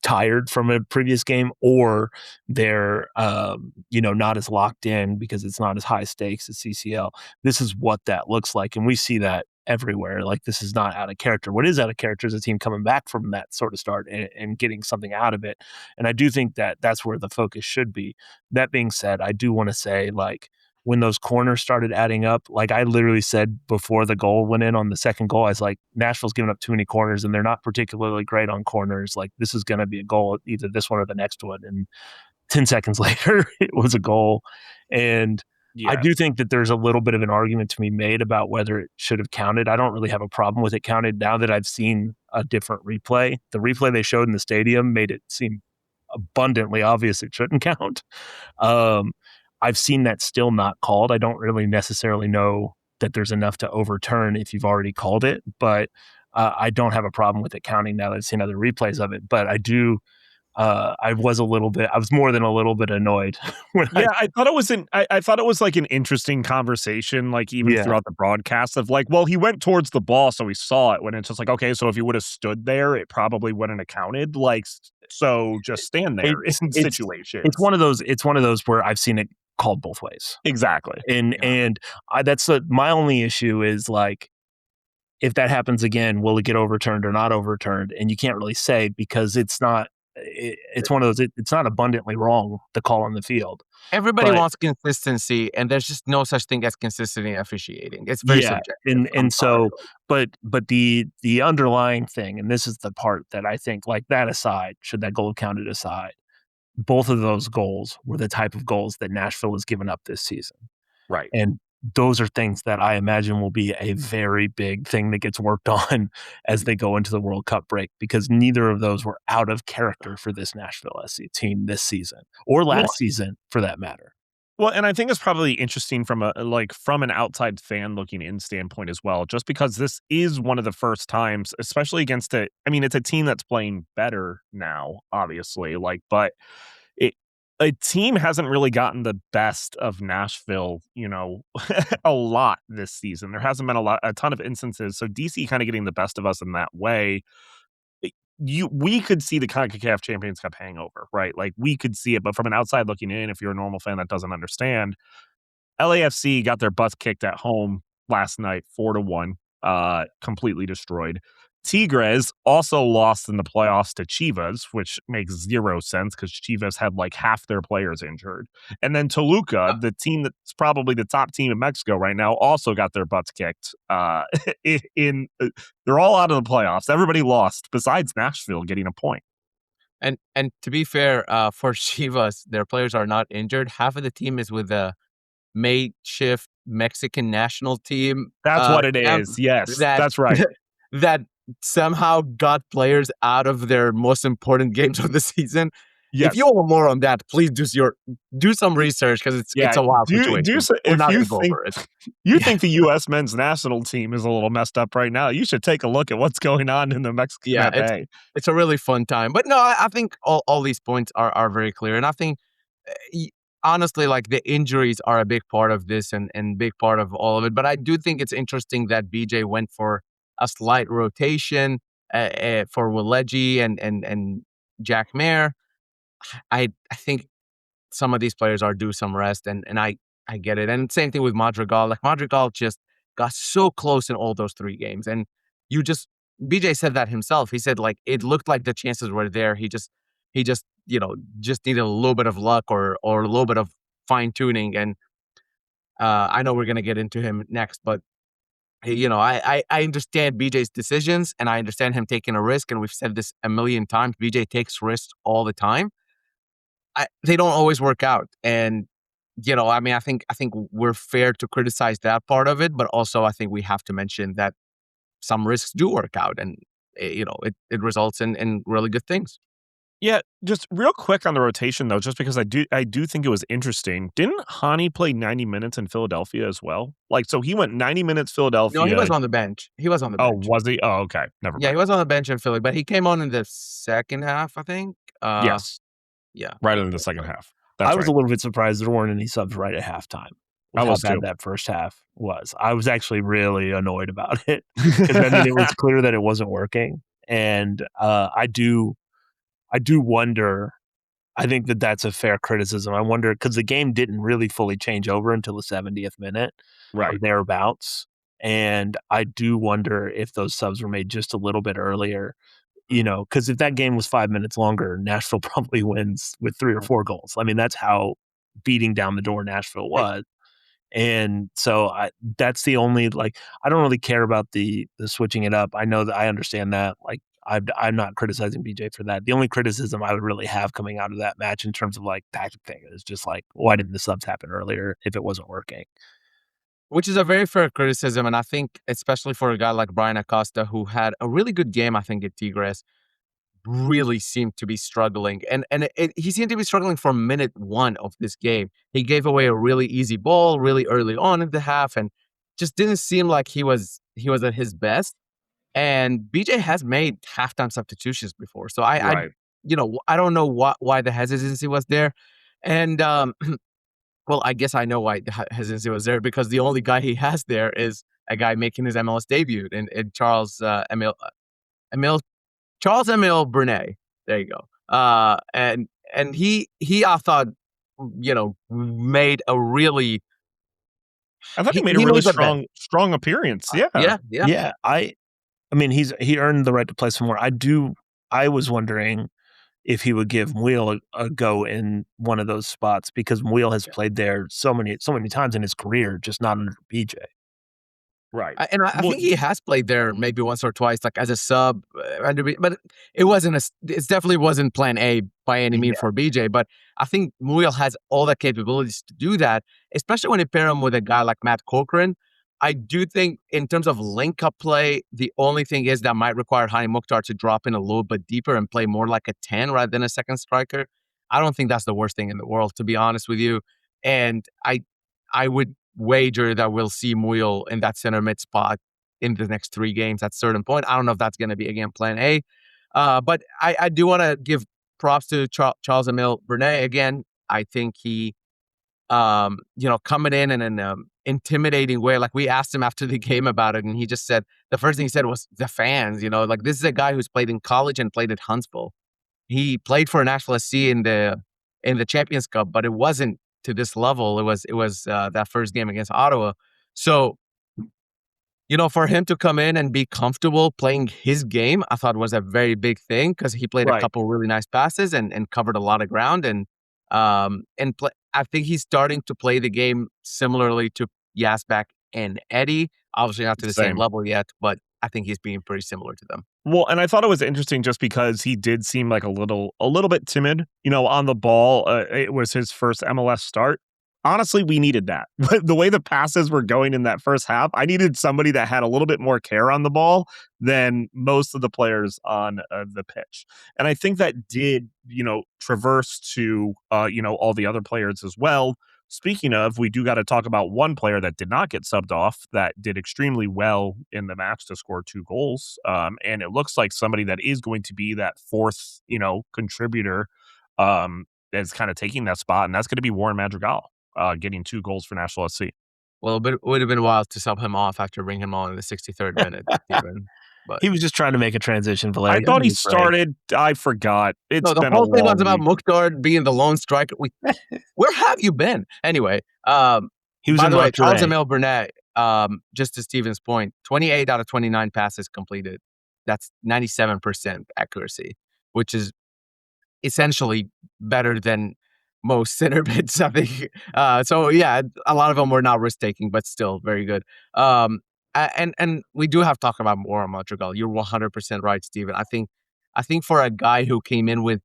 tired from a previous game or they're, not as locked in because it's not as high stakes as CCL. This is what that looks like. And we see that everywhere. Like this is not out of character. What is out of character is a team coming back from that sort of start and getting something out of it. And I do think that that's where the focus should be. That being said, I do want to say like when those corners started adding up, like I literally said before the goal went in on the second goal, I was like, Nashville's giving up too many corners and they're not particularly great on corners. Like this is going to be a goal, either this one or the next one. And 10 seconds later, it was a goal. And yeah. I do think that there's a little bit of an argument to be made about whether it should have counted. I don't really have a problem with it counted now that I've seen a different replay. The replay they showed in the stadium made it seem abundantly obvious it shouldn't count. I've seen that still not called. I don't really necessarily know that there's enough to overturn if you've already called it, but I don't have a problem with it counting now that I've seen other replays of it. But I do. I was more than a little bit annoyed.
I thought it was like an interesting conversation, like even throughout the broadcast of like, well, he went towards the ball, so he saw it when it's just like, okay, so if he would have stood there, it probably wouldn't have counted. Like, so just stand there in situations.
It's one of those where I've seen it called both ways.
Exactly.
And that's my only issue is like, if that happens again, will it get overturned or not overturned? And you can't really say because it's not it's one of those. It's not abundantly wrong the call on the field,
Everybody
but
wants consistency, and there's just no such thing as consistency in officiating. It's very
yeah,
subjective. I'm
and
sorry.
so, but the underlying thing, and this is the part that I think, like that aside, should that goal have counted aside, both of those goals were the type of goals that Nashville has given up this season.
Right.
And those are things that I imagine will be a very big thing that gets worked on as they go into the World Cup break, because neither of those were out of character for this Nashville SC team this season or
Well,
last season for that matter.
Well, and I think it's probably interesting from from an outside fan looking in standpoint as well, just because this is one of the first times, especially against it's a team that's playing better now, obviously, but it a team hasn't really gotten the best of Nashville, a lot this season. There hasn't been a ton of instances. So DC kind of getting the best of us in that way. We could see the CONCACAF Champions Cup hangover, right? Like we could see it, but from an outside looking in, if you're a normal fan that doesn't understand, LAFC got their butts kicked at home last night, 4-1, completely destroyed. Tigres also lost in the playoffs to Chivas, which makes zero sense because Chivas had like half their players injured. And then Toluca, the team that's probably the top team in Mexico right now, also got their butts kicked. They're all out of the playoffs. Everybody lost besides Nashville getting a point.
And to be fair, for Chivas, their players are not injured. Half of the team is with the makeshift Mexican national team.
That's what it is. Yes, that's right.
That somehow got players out of their most important games of the season.
Yes.
If you want more on that, please do some research because it's a wild situation.
You think the U.S. men's national team is a little messed up right now, you should take a look at what's going on in the Mexican Bay.
It's a really fun time. But no, I think all these points are very clear. And I think, honestly, like the injuries are a big part of this and big part of all of it. But I do think it's interesting that BJ went for a slight rotation for Willeji and Jack Mayer. I think some of these players are due some rest, and I get it. And same thing with Madrigal. Like Madrigal just got so close in all those 3 games, and BJ said that himself. He said like it looked like the chances were there. He just just needed a little bit of luck or a little bit of fine tuning. And I know we're gonna get into him next, but I understand BJ's decisions and I understand him taking a risk. And we've said this a million times. BJ takes risks all the time. They don't always work out. And, I think we're fair to criticize that part of it. But also I think we have to mention that some risks do work out and, it results in really good things.
Yeah, just real quick on the rotation though, just because I do think it was interesting. Didn't Hani play 90 minutes in Philadelphia as well? Like, so he went 90 minutes Philadelphia.
No, he was on the bench.
Oh, was he? Oh, okay. Never mind.
Yeah, he was on the bench in Philly, but he came on in the second half, I think.
Yes.
Yeah.
Right in the second half.
I was a little bit surprised there weren't any subs right at halftime.
I was
how bad that first half was. I was actually really annoyed about it because it was clear that it wasn't working. And I do wonder, I think that that's a fair criticism. I wonder, because the game didn't really fully change over until the 70th minute or thereabouts. And I do wonder if those subs were made just a little bit earlier, because if that game was 5 minutes longer, Nashville probably wins with 3 or 4 goals. I mean, that's how beating down the door Nashville was. And so that's the only, I don't really care about the switching it up. I know that I understand that. I'm not criticizing BJ for that. The only criticism I would really have coming out of that match in terms of tactic thing is just why didn't the subs happen earlier if it wasn't working?
Which is a very fair criticism. And I think especially for a guy like Brian Acosta, who had a really good game, I think, at Tigres, really seemed to be struggling. And he seemed to be struggling from minute 1 of this game. He gave away a really easy ball really early on in the half and just didn't seem like he was at his best. And BJ has made halftime substitutions before. So I don't know why the hesitancy was there. And, well, I guess I know why the hesitancy was there, because the only guy he has there is a guy making his MLS debut in Charles Emile Brunet. There you go. And he I thought, made a really.
I thought he made a really strong appearance. Yeah.
Yeah. I mean, he earned the right to play some more. I was wondering if he would give Muil a go in one of those spots, because Muil has played there so many times in his career, just not under BJ.
Right.
I
Well,
think he has played there maybe once or twice, like as a sub, but it wasn't it definitely wasn't plan A by any means
Yeah.
for BJ. But I think Muriel has all the capabilities to do that, especially when you pair him with a guy like Matt Corcoran. I do think in terms of link up play, the only thing is that might require Hani Mukhtar to drop in a little bit deeper and play more like a 10 rather than a second striker. I don't think that's the worst thing in the world, to be honest with you. And I would wager that we'll see Muyl in that center mid spot in the next 3 games at a certain point. I don't know if that's going to be, again, plan A. But I do want to give props to Charles Emile Bernay. Again, I think he, coming in an intimidating way. Like, we asked him after the game about it, and he just said, the first thing he said was the fans, like, this is a guy who's played in college and played at Huntsville. He played for Nashville SC in the Champions Cup, but it wasn't to this level. It was that first game against Ottawa. So, for him to come in and be comfortable playing his game, I thought was a very big thing, because he played a
right.
couple really nice passes and covered a lot of ground. I think he's starting to play the game similarly to Yazbek and Eddie. Obviously not to the same level yet, but I think he's being pretty similar to them.
Well, and I thought it was interesting just because he did seem like a little bit timid, on the ball. It was his first MLS start. Honestly, we needed that. The way the passes were going in that first half, I needed somebody that had a little bit more care on the ball than most of the players on the pitch. And I think that did, traverse to, all the other players as well. Speaking of, we do got to talk about one player that did not get subbed off that did extremely well in the match to score 2 goals. And it looks like somebody that is going to be that fourth, contributor is kind of taking that spot. And that's going to be Warren Madrigal, getting 2 goals for Nashville SC.
Well, it would have been wild to sub him off after bringing him on in the 63rd minute, Steven. But
he was just trying to make a transition, Valeria.
I thought he started. I forgot. It's
the
been
whole
a
thing
long
was about
week.
Mukhtar being the lone striker. Where have you been? Anyway,
he was
by
in
the way, Charles
Monterrey.
Emile Bernay, just to Steven's point, 28 out of 29 passes completed. That's 97% accuracy, which is essentially better than most center mids, I think. So yeah, a lot of them were not risk taking, but still very good. And we do have to talk about more on Montreal. You're 100% right, Steven. I think for a guy who came in with,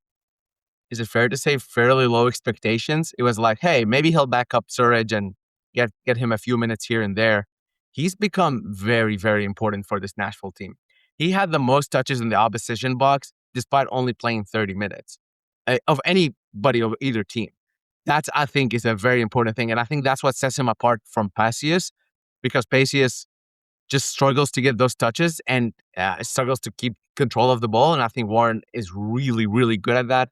is it fair to say, fairly low expectations, it was like, hey, maybe he'll back up Surridge and get him a few minutes here and there. He's become very, very important for this Nashville team. He had the most touches in the opposition box despite only playing 30 minutes of anybody of either team. That's, I think, is a very important thing. And I think that's what sets him apart from Pacius, because Pacius just struggles to get those touches and struggles to keep control of the ball. And I think Warren is really, really good at that.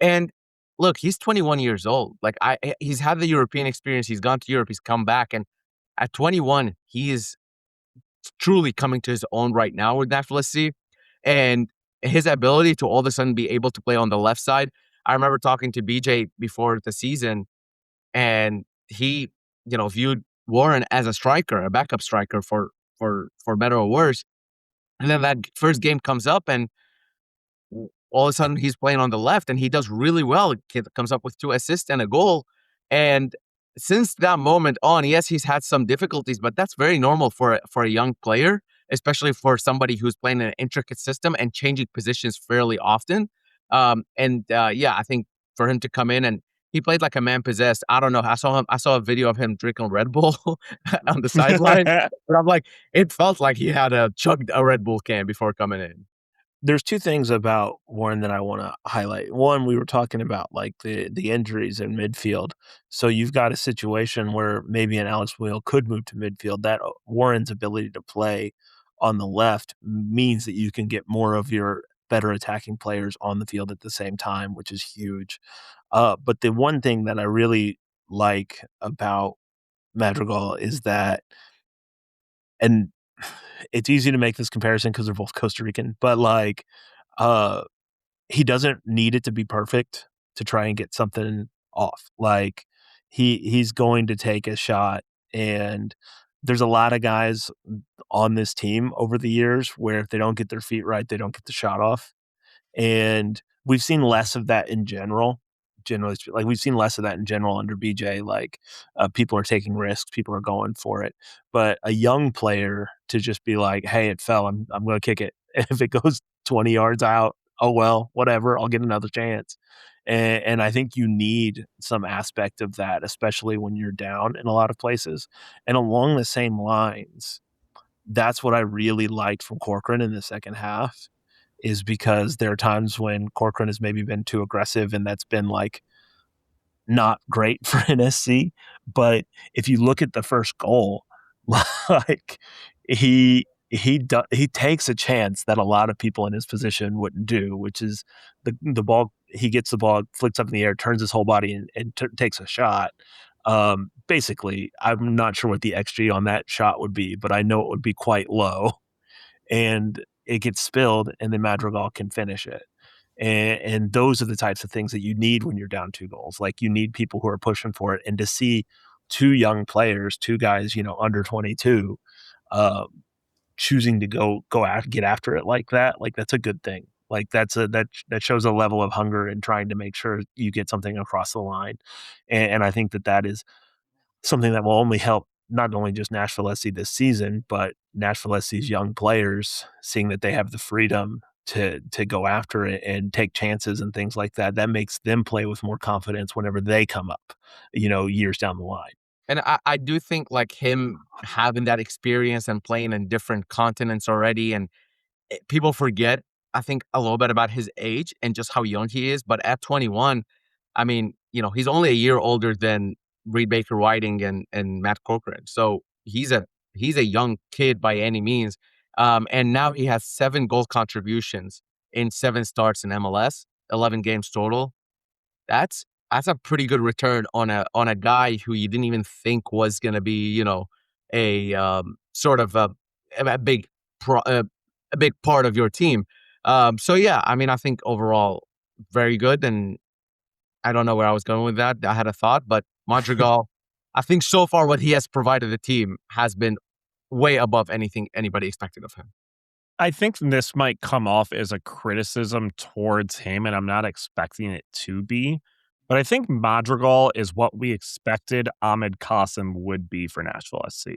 And look, he's 21 years old. Like, he's had the European experience. He's gone to Europe. He's come back. And at 21, he is truly coming to his own right now with Nashville SC. And his ability to all of a sudden be able to play on the left side. I remember talking to BJ before the season, and he, viewed Warren as a striker, a backup striker for better or worse. And then that first game comes up, and all of a sudden he's playing on the left, and he does really well. Kid comes up with 2 assists and a goal. And since that moment on, yes, he's had some difficulties, but that's very normal for a young player, especially for somebody who's playing an intricate system and changing positions fairly often. I think for him to come in, and he played like a man possessed. I don't know. I saw a video of him drinking Red Bull on the sideline, but I'm like, it felt like he had chugged a Red Bull can before coming in.
There's 2 things about Warren that I want to highlight. One, we were talking about like the injuries in midfield. So you've got a situation where maybe an Alex Wheel could move to midfield. That Warren's ability to play on the left means that you can get more of your better attacking players on the field at the same time, which is huge. But the one thing that I really like about Madrigal is that, and it's easy to make this comparison because they're both Costa Rican, but like, he doesn't need it to be perfect to try and get something off. Like, he's going to take a shot, and there's a lot of guys on this team over the years where if they don't get their feet right, they don't get the shot off. And we've seen less of that in general. Generally, like we've seen less of that in general under BJ. Like people are taking risks, people are going for it. But a young player to just be like, "Hey, it fell. I'm going to kick it. If it goes 20 yards out, oh well, whatever. I'll get another chance." And I think you need some aspect of that, especially when you're down in a lot of places. And along the same lines, that's what I really liked from Corcoran in the second half is because there are times when Corcoran has maybe been too aggressive and that's been like not great for NSC. But if you look at the first goal, like he takes a chance that a lot of people in his position wouldn't do, which is the ball. He gets the ball, flicks up in the air, turns his whole body, and takes a shot. Basically, I'm not sure what the XG on that shot would be, but I know it would be quite low. And it gets spilled, and then Madrigal can finish it. And those are the types of things that you need when you're down 2 goals. Like, you need people who are pushing for it, and to see 2 young players, 2 guys, under 22, choosing to get after it like that, like, that's a good thing. Like, that shows a level of hunger and trying to make sure you get something across the line. And I think that is something that will only help not only just Nashville SC this season, but Nashville SC's young players, seeing that they have the freedom to go after it and take chances and things like that. That makes them play with more confidence whenever they come up, years down the line.
And I do think like him having that experience and playing in different continents already, and people forget, I think, a little bit about his age and just how young he is. But at 21, I mean, he's only a year older than Reed Baker Whiting and Matt Corcoran. So he's a young kid by any means. And now he has 7 goal contributions in 7 starts in MLS, 11 games total. That's a pretty good return on a guy who you didn't even think was going to be, a sort of a big a big part of your team. So yeah, I mean, I think overall very good, and I don't know where I was going with that. I had a thought, but Madrigal, I think so far what he has provided the team has been way above anything anybody expected of him.
I think this might come off as a criticism towards him, and I'm not expecting it to be. But I think Madrigal is what we expected Ahmed Qasim would be for Nashville SC.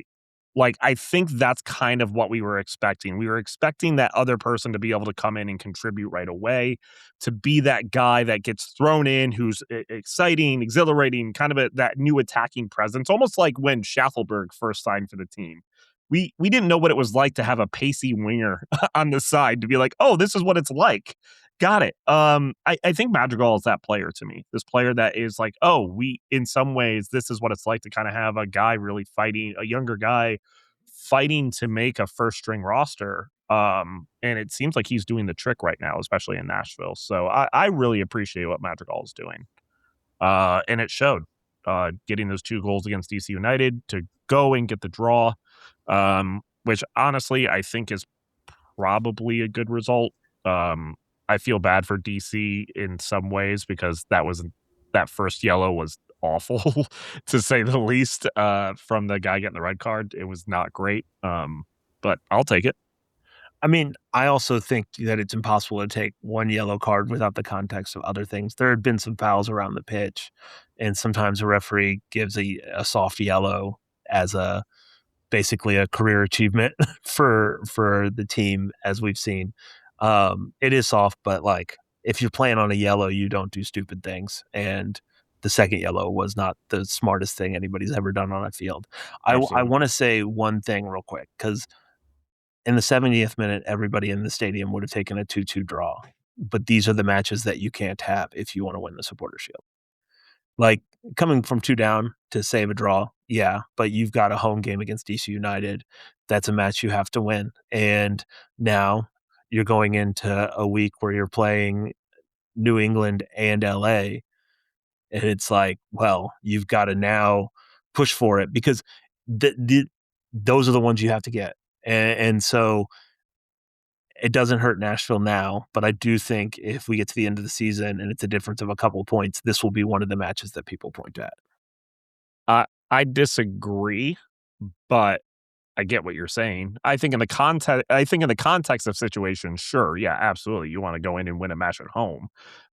Like, I think that's kind of what we were expecting. We were expecting that other person to be able to come in and contribute right away, to be that guy that gets thrown in, who's exciting, exhilarating, kind of that new attacking presence, almost like when Schaffelberg first signed for the team. We didn't know what it was like to have a pacey winger on the side to be like, oh, this is what it's like. Got it. I think Madrigal is that player to me. This player that is like, oh, in some ways, this is what it's like to kind of have a guy really fighting, a younger guy fighting to make a first string roster. And it seems like he's doing the trick right now, especially in Nashville. So I really appreciate what Madrigal is doing. And it showed, getting those 2 goals against DC United to go and get the draw, which honestly I think is probably a good result. I feel bad for DC in some ways because that first yellow was awful to say the least. From the guy getting the red card, it was not great. But I'll take it.
I mean, I also think that it's impossible to take one yellow card without the context of other things. There had been some fouls around the pitch, and sometimes a referee gives a soft yellow as basically a career achievement for the team, as we've seen. It is soft, but like if you're playing on a yellow, you don't do stupid things. And the second yellow was not the smartest thing anybody's ever done on a field. I want to say one thing real quick, because in the 70th minute, everybody in the stadium would have taken a 2-2 draw. But these are the matches that you can't have if you want to win the Supporter Shield. Like, coming from 2 down to save a draw, yeah, but you've got a home game against DC United. That's a match you have to win. And now you're going into a week where you're playing New England and LA. And it's like, well, you've got to now push for it because those are the ones you have to get. And so it doesn't hurt Nashville now, but I do think if we get to the end of the season and it's a difference of a couple of points, this will be one of the matches that people point at.
I disagree, but I get what you're saying. I think in the context of situations, sure, yeah, absolutely. You want to go in and win a match at home.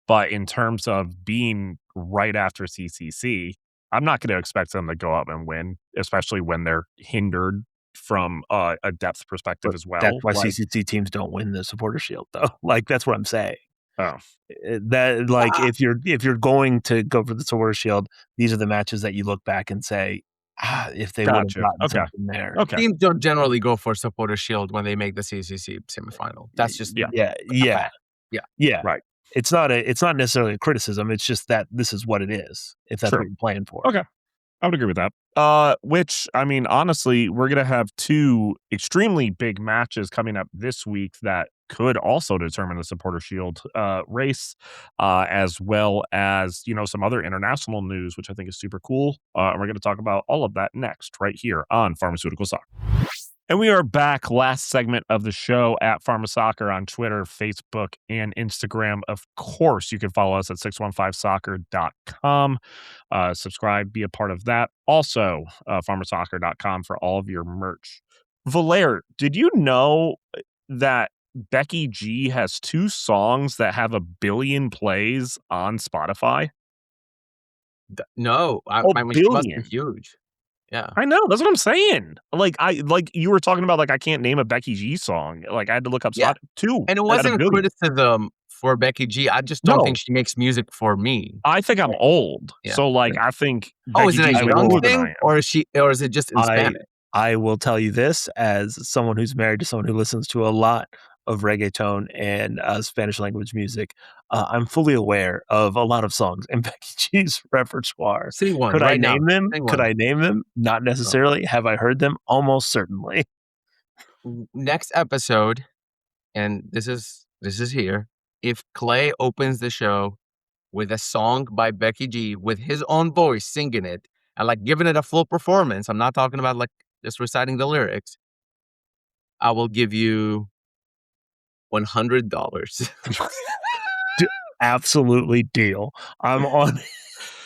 But in terms of being right after CCC, I'm not going to expect them to go up and win, especially when they're hindered from a depth perspective
But
as
that's
well.
why
Like,
CCC teams don't win the Supporter Shield, though. Like, that's what I'm saying.
oh,
That like
Ah.
if you're going to go for the Supporter Shield, these are the matches that you look back and say, if they would have
gotcha.
gotten
Okay.
something there.
Okay.
Teams don't generally go for Supporter Shield when they make the CCC semifinal. That's just
Yeah.
Yeah,
a
yeah,
fact. Yeah.
yeah.
Right.
It's not necessarily a criticism. It's just that this is what it is. If that's
True.
what you're playing for.
Okay. I would agree with that. Which, I mean, honestly, we're going to have two extremely big matches coming up this week that could also determine the Supporter Shield race, as well as, some other international news, which I think is super cool. And we're going to talk about all of that next, right here on Pharmaceutical Soccer. And we are back. Last segment of the show at Pharma Soccer on Twitter, Facebook, and Instagram. Of course, you can follow us at 615soccer.com. Subscribe, be a part of that. Also, pharmasoccer.com for all of your merch. Valer, did you know that Becky G has 2 songs that have 1 billion plays on Spotify?
No, I
A
mean, she must be
billion.
huge. Yeah.
I know, that's what I'm saying. Like you were talking about, like, I can't name a Becky G song. Like, I had to look up
Yeah.
2
And it
out of
wasn't
1
a
billion.
criticism for Becky G. I just don't think
No,
she makes music for me.
I think I'm old.
Yeah.
So, like, I think
Oh, is
Becky
it a
G's way
young
cooler than I
thing
am.
or is it just in
I
Spanish?
I will tell you this as someone who's married to someone who listens to a lot of reggaeton and Spanish language music. I'm fully aware of a lot of songs in Becky G's repertoire.
Sing one
Could I
right now.
name them?
Sing
Could
one.
I name them? Not
Oh.
necessarily. Have I heard them? Almost certainly.
Next episode, and this is here. If Clay opens the show with a song by Becky G with his own voice singing it and like giving it a full performance, I'm not talking about like just reciting the lyrics. I will give you $100.
Absolutely deal. I'm on.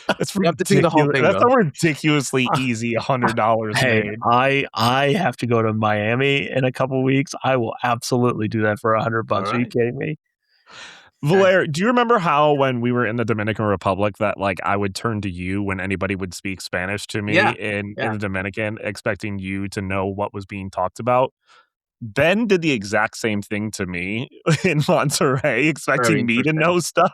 That's
You have to sing the whole
ridiculous.
thing
That's
though.
a ridiculously easy $100
Hey,
made.
I have to go to Miami in a couple weeks. I will absolutely do that for $100.
All
Are you
right.
kidding me?
Valer, do you remember how when we were in the Dominican Republic that, like, I would turn to you when anybody would speak Spanish to me
Yeah.
in
Yeah.
the Dominican, expecting you to know what was being talked about? Ben did the exact same thing to me in Monterrey,
Very
expecting me to
interesting.
know stuff.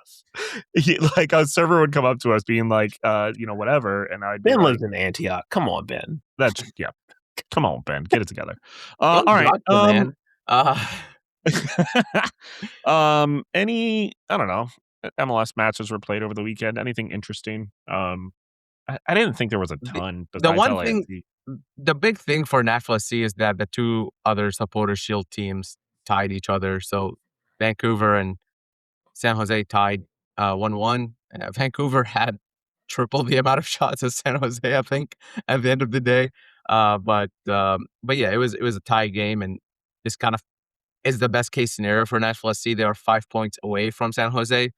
Like, a server would come up to us being like, whatever, and I'd be
Ben
like,
lives in Antioch. Come on, Ben.
yeah. Come on, Ben, get it together.
Go
All right.
Jocko, man.
Any, I don't know, MLS matches were played over the weekend. Anything interesting? I didn't think there was a ton
The
besides
one thing,
LAFC.
the big thing for Nashville SC is that the 2 other Supporter Shield teams tied each other. So Vancouver and San Jose tied 1-1. Vancouver had triple the amount of shots as San Jose, I think, at the end of the day. But yeah, it was a tie game, and this kind of is the best case scenario for Nashville SC. They are 5 points away from San Jose,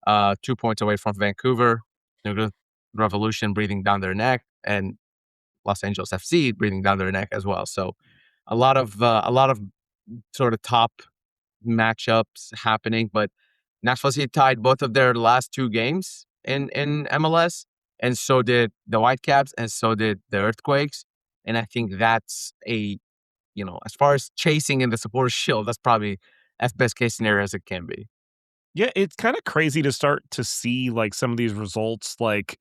2 points away from Vancouver. New England Revolution breathing down their neck, and Los Angeles FC breathing down their neck as well. So a lot of sort of top matchups happening, but Nashville SC tied both of their last 2 games in MLS, and so did the Whitecaps, and so did the Earthquakes. And I think that's as far as chasing in the Supporters Shield, that's probably as best case scenario as it can be.
Yeah, it's kind of crazy to start to see, like, some of these results, like,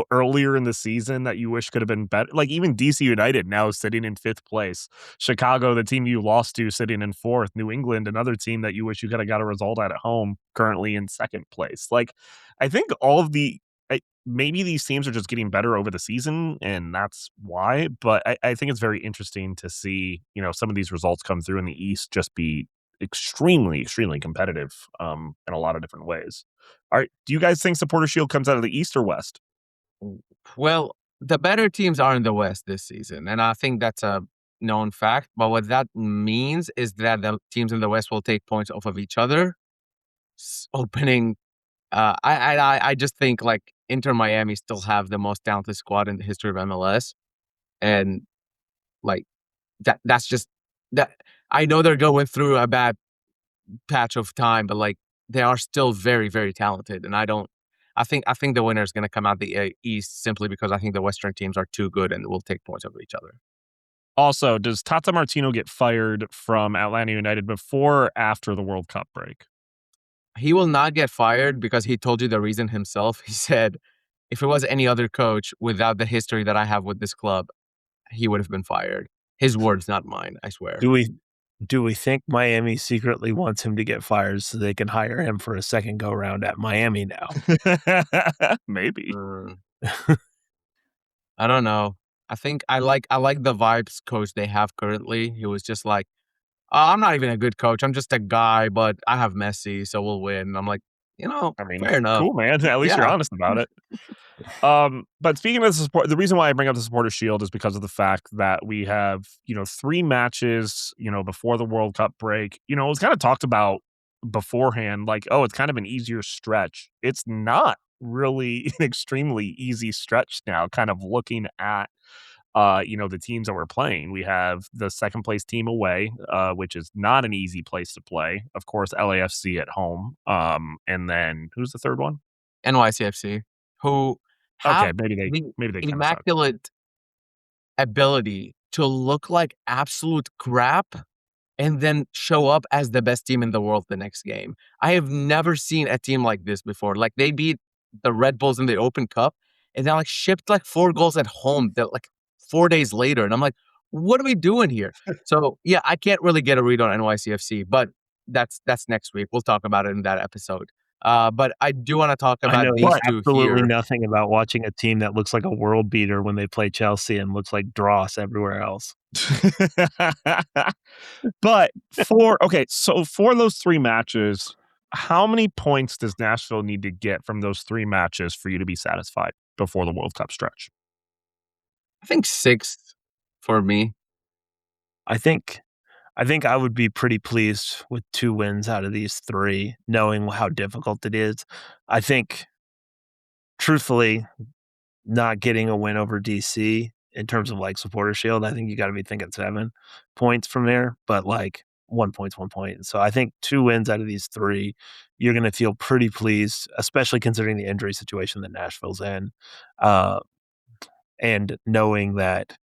earlier in the season that you wish could have been better. Like, even DC United now sitting in 5th place. Chicago, the team you lost to, sitting in 4th. New England, another team that you wish you could have got a result at home, currently in 2nd place. Like, I think all of maybe these teams are just getting better over the season, and that's why. But I think it's very interesting to see, some of these results come through in the East just be extremely, extremely competitive in a lot of different ways. All right. Do you guys think Supporter Shield comes out of the East or West?
Well, the better teams are in the West this season, and I think that's a known fact. But what that means is that the teams in the West will take points off of each other, opening. I just think like Inter Miami still have the most talented squad in the history of MLS, and like that's just that. I know they're going through a bad patch of time, but like they are still very, very talented. And I think the winner is going to come out the East simply because I think the Western teams are too good and will take points over each other.
Also, does Tata Martino get fired from Atlanta United before or after the World Cup break?
He will not get fired because he told you the reason himself. He said, if it was any other coach without the history that I have with this club, he would have been fired. His words, not mine, I swear.
Do we think Miami secretly wants him to get fired so they can hire him for a second go round at Miami now?
Maybe.
Mm, I don't know. I like the vibes coach they have currently. He was just like, I'm not even a good coach. I'm just a guy, but I have Messi, so we'll win. And I'm like,
I mean,
fair enough.
cool, man. At least you're
Yeah.
honest about it. But speaking of the support, the reason why I bring up the supporter shield is because of the fact that we have, 3 matches, before the World Cup break. It was kind of talked about beforehand, like, oh, it's kind of an easier stretch. It's not really an extremely easy stretch now, kind of looking at the teams that we're playing. We have the second place team away, which is not an easy place to play. Of course, LAFC at home. And then who's the third one?
NYCFC, who
Okay,
have
maybe they
the
maybe they kind of suck.
immaculate ability to look like absolute crap and then show up as the best team in the world the next game. I have never seen a team like this before. Like they beat the Red Bulls in the Open Cup and they like shipped like 4 goals at home that like 4 days later. And I'm like, what are we doing here? So yeah, I can't really get a read on NYCFC, but that's next week. We'll talk about it in that episode. But I do want to talk
I know
about these two
absolutely
here.
nothing about watching a team that looks like a world beater when they play Chelsea and looks like dross everywhere else.
But so for those 3 matches, how many points does Nashville need to get from those 3 matches for you to be satisfied before the World Cup stretch?
I think 6th for me.
I think I would be pretty pleased with 2 wins out of these 3, knowing how difficult it is. I think, truthfully, not getting a win over DC in terms of, like, supporter shield, I think you gotta be thinking 7 points from there, but, like, 1 point's 1 point. So I think 2 wins out of these 3, you're gonna feel pretty pleased, especially considering the injury situation that Nashville's in, uh, and knowing that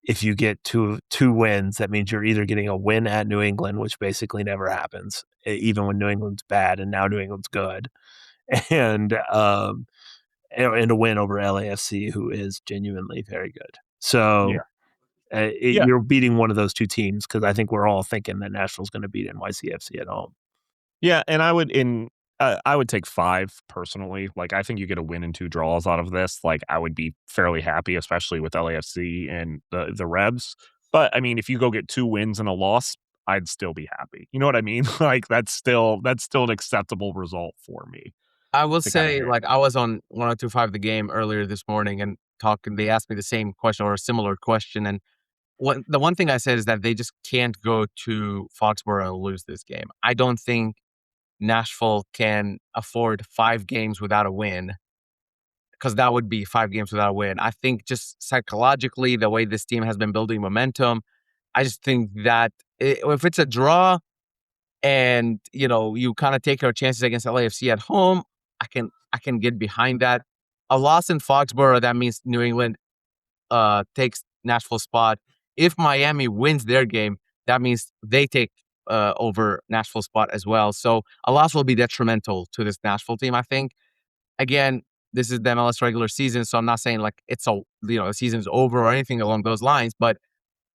if you get two wins, that means you're either getting a win at New England, which basically never happens, even when New England's bad and now New England's good, and and a win over LAFC, who is genuinely very good. So
Yeah. Yeah.
you're beating one of those 2 teams because I think we're all thinking that Nashville's going to beat NYCFC at home.
Yeah, and I would take 5 personally. Like, I think you get a win and 2 draws out of this. Like, I would be fairly happy, especially with LAFC and the Rebs. But I mean, if you go get 2 wins and a loss, I'd still be happy. You know what I mean? Like, that's still an acceptable result for me
I will
to kind of
say,
hit.
like, I was on 1025 The Game earlier this morning and talking. They asked me the same question or a similar question, and the one thing I said is that they just can't go to Foxborough and lose this game. I don't think Nashville can afford 5 games without a win because that would be 5 games without a win. I think just psychologically, the way this team has been building momentum, I just think that if it's a draw and you kind of take your chances against LAFC at home, I can get behind that. A loss in Foxborough, that means New England takes Nashville's spot. If Miami wins their game, that means they take over Nashville's spot as well. So a loss will be detrimental to this Nashville team, I think. Again, this is the MLS regular season, so I'm not saying like the season's over or anything along those lines. But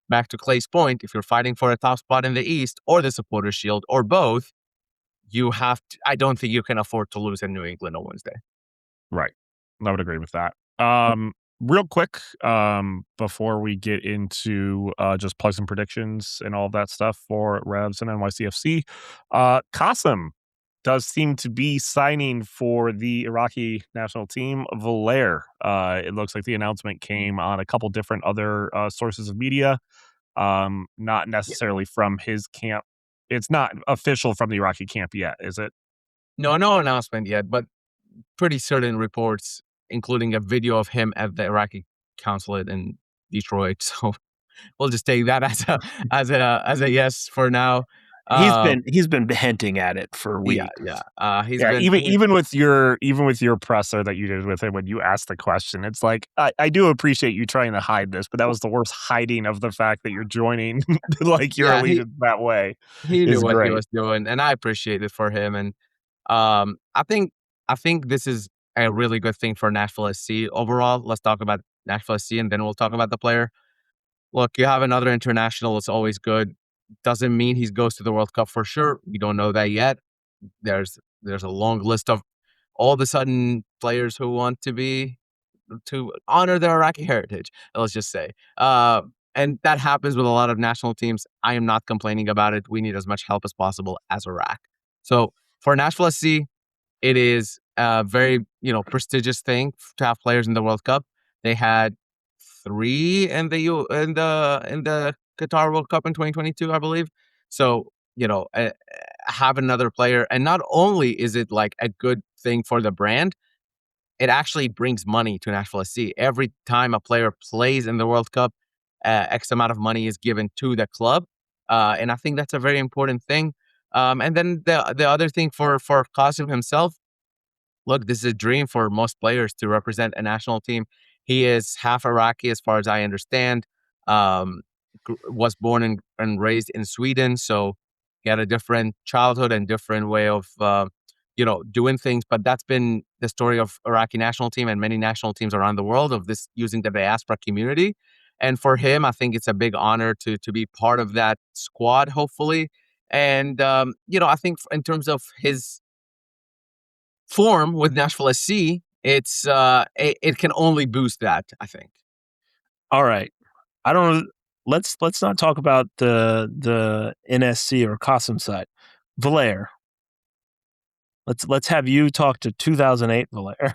back to Clay's point, if you're fighting for a top spot in the East or the Supporters Shield or both, you have to. I don't think you can afford to lose in New England on Wednesday.
Right. I would agree with that. Real quick, before we get into just plugs and predictions and all of that stuff for Revs and NYCFC, Qasim does seem to be signing for the Iraqi national team, Valair. It looks like the announcement came on a couple different other sources of media, not necessarily from his camp. It's not official from the Iraqi camp yet, is it?
No announcement yet, but pretty certain reports, including a video of him at the Iraqi consulate in Detroit. So we'll just take that as a yes for now.
He's been hinting at it for weeks.
He's
Yeah,
been
even with your presser that you did with him when you asked the question, it's like I do appreciate you trying to hide this, but that was the worst hiding of the fact that you're joining like your
yeah,
allegiance that way
he knew
is
what he
great.
was doing, and I appreciate it for him. And I think this is a really good thing for Nashville SC overall. Let's talk about Nashville SC, and then we'll talk about the player. Look, you have another international. It's always good. Doesn't mean he goes to the World Cup for sure. We don't know that yet. There's a long list of all of a sudden players who want to honor their Iraqi heritage. Let's just say, and that happens with a lot of national teams. I am not complaining about it. We need as much help as possible as Iraq. So for Nashville SC, it is a very prestigious thing to have players in the World Cup. They had 3 in the Qatar World Cup in 2022, I believe. So have another player, and not only is it like a good thing for the brand, it actually brings money to Nashville SC. Every time a player plays in the World Cup, X amount of money is given to the club, and I think that's a very important thing. And then the other thing for Qasim himself, look, this is a dream for most players to represent a national team. He is half Iraqi, as far as I understand. Was born and raised in Sweden, so he had a different childhood and different way of doing things. But that's been the story of Iraqi national team and many national teams around the world, of this using the diaspora community. And for him, I think it's a big honor to be part of that squad, hopefully. And I think in terms of his form with Nashville SC, it can only boost that, I think.
All right. I don't. Let's not talk about the NSC or Qasim side. Valair. Let's have you talk to 2008 Valair.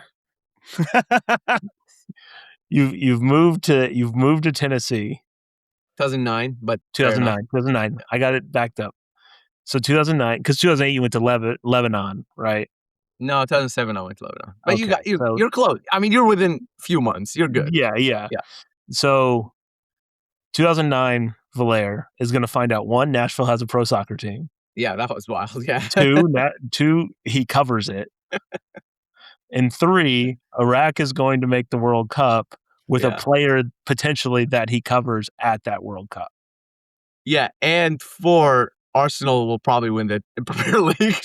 You've moved to Tennessee.
2009, but
2009. I got it backed up. So 2009, because 2008 you went to Lebanon, right?
No, 2007 I went to Lebanon. But
Okay,
you're close. I mean, you're within a few months. You're good.
Yeah. So 2009 Valair is going to find out, 1, Nashville has a pro soccer team.
Yeah, that was wild. Yeah.
2, he covers it. And 3, Iraq is going to make the World Cup with a player potentially that he covers at that World Cup.
Yeah, and 4, Arsenal will probably win the Premier League.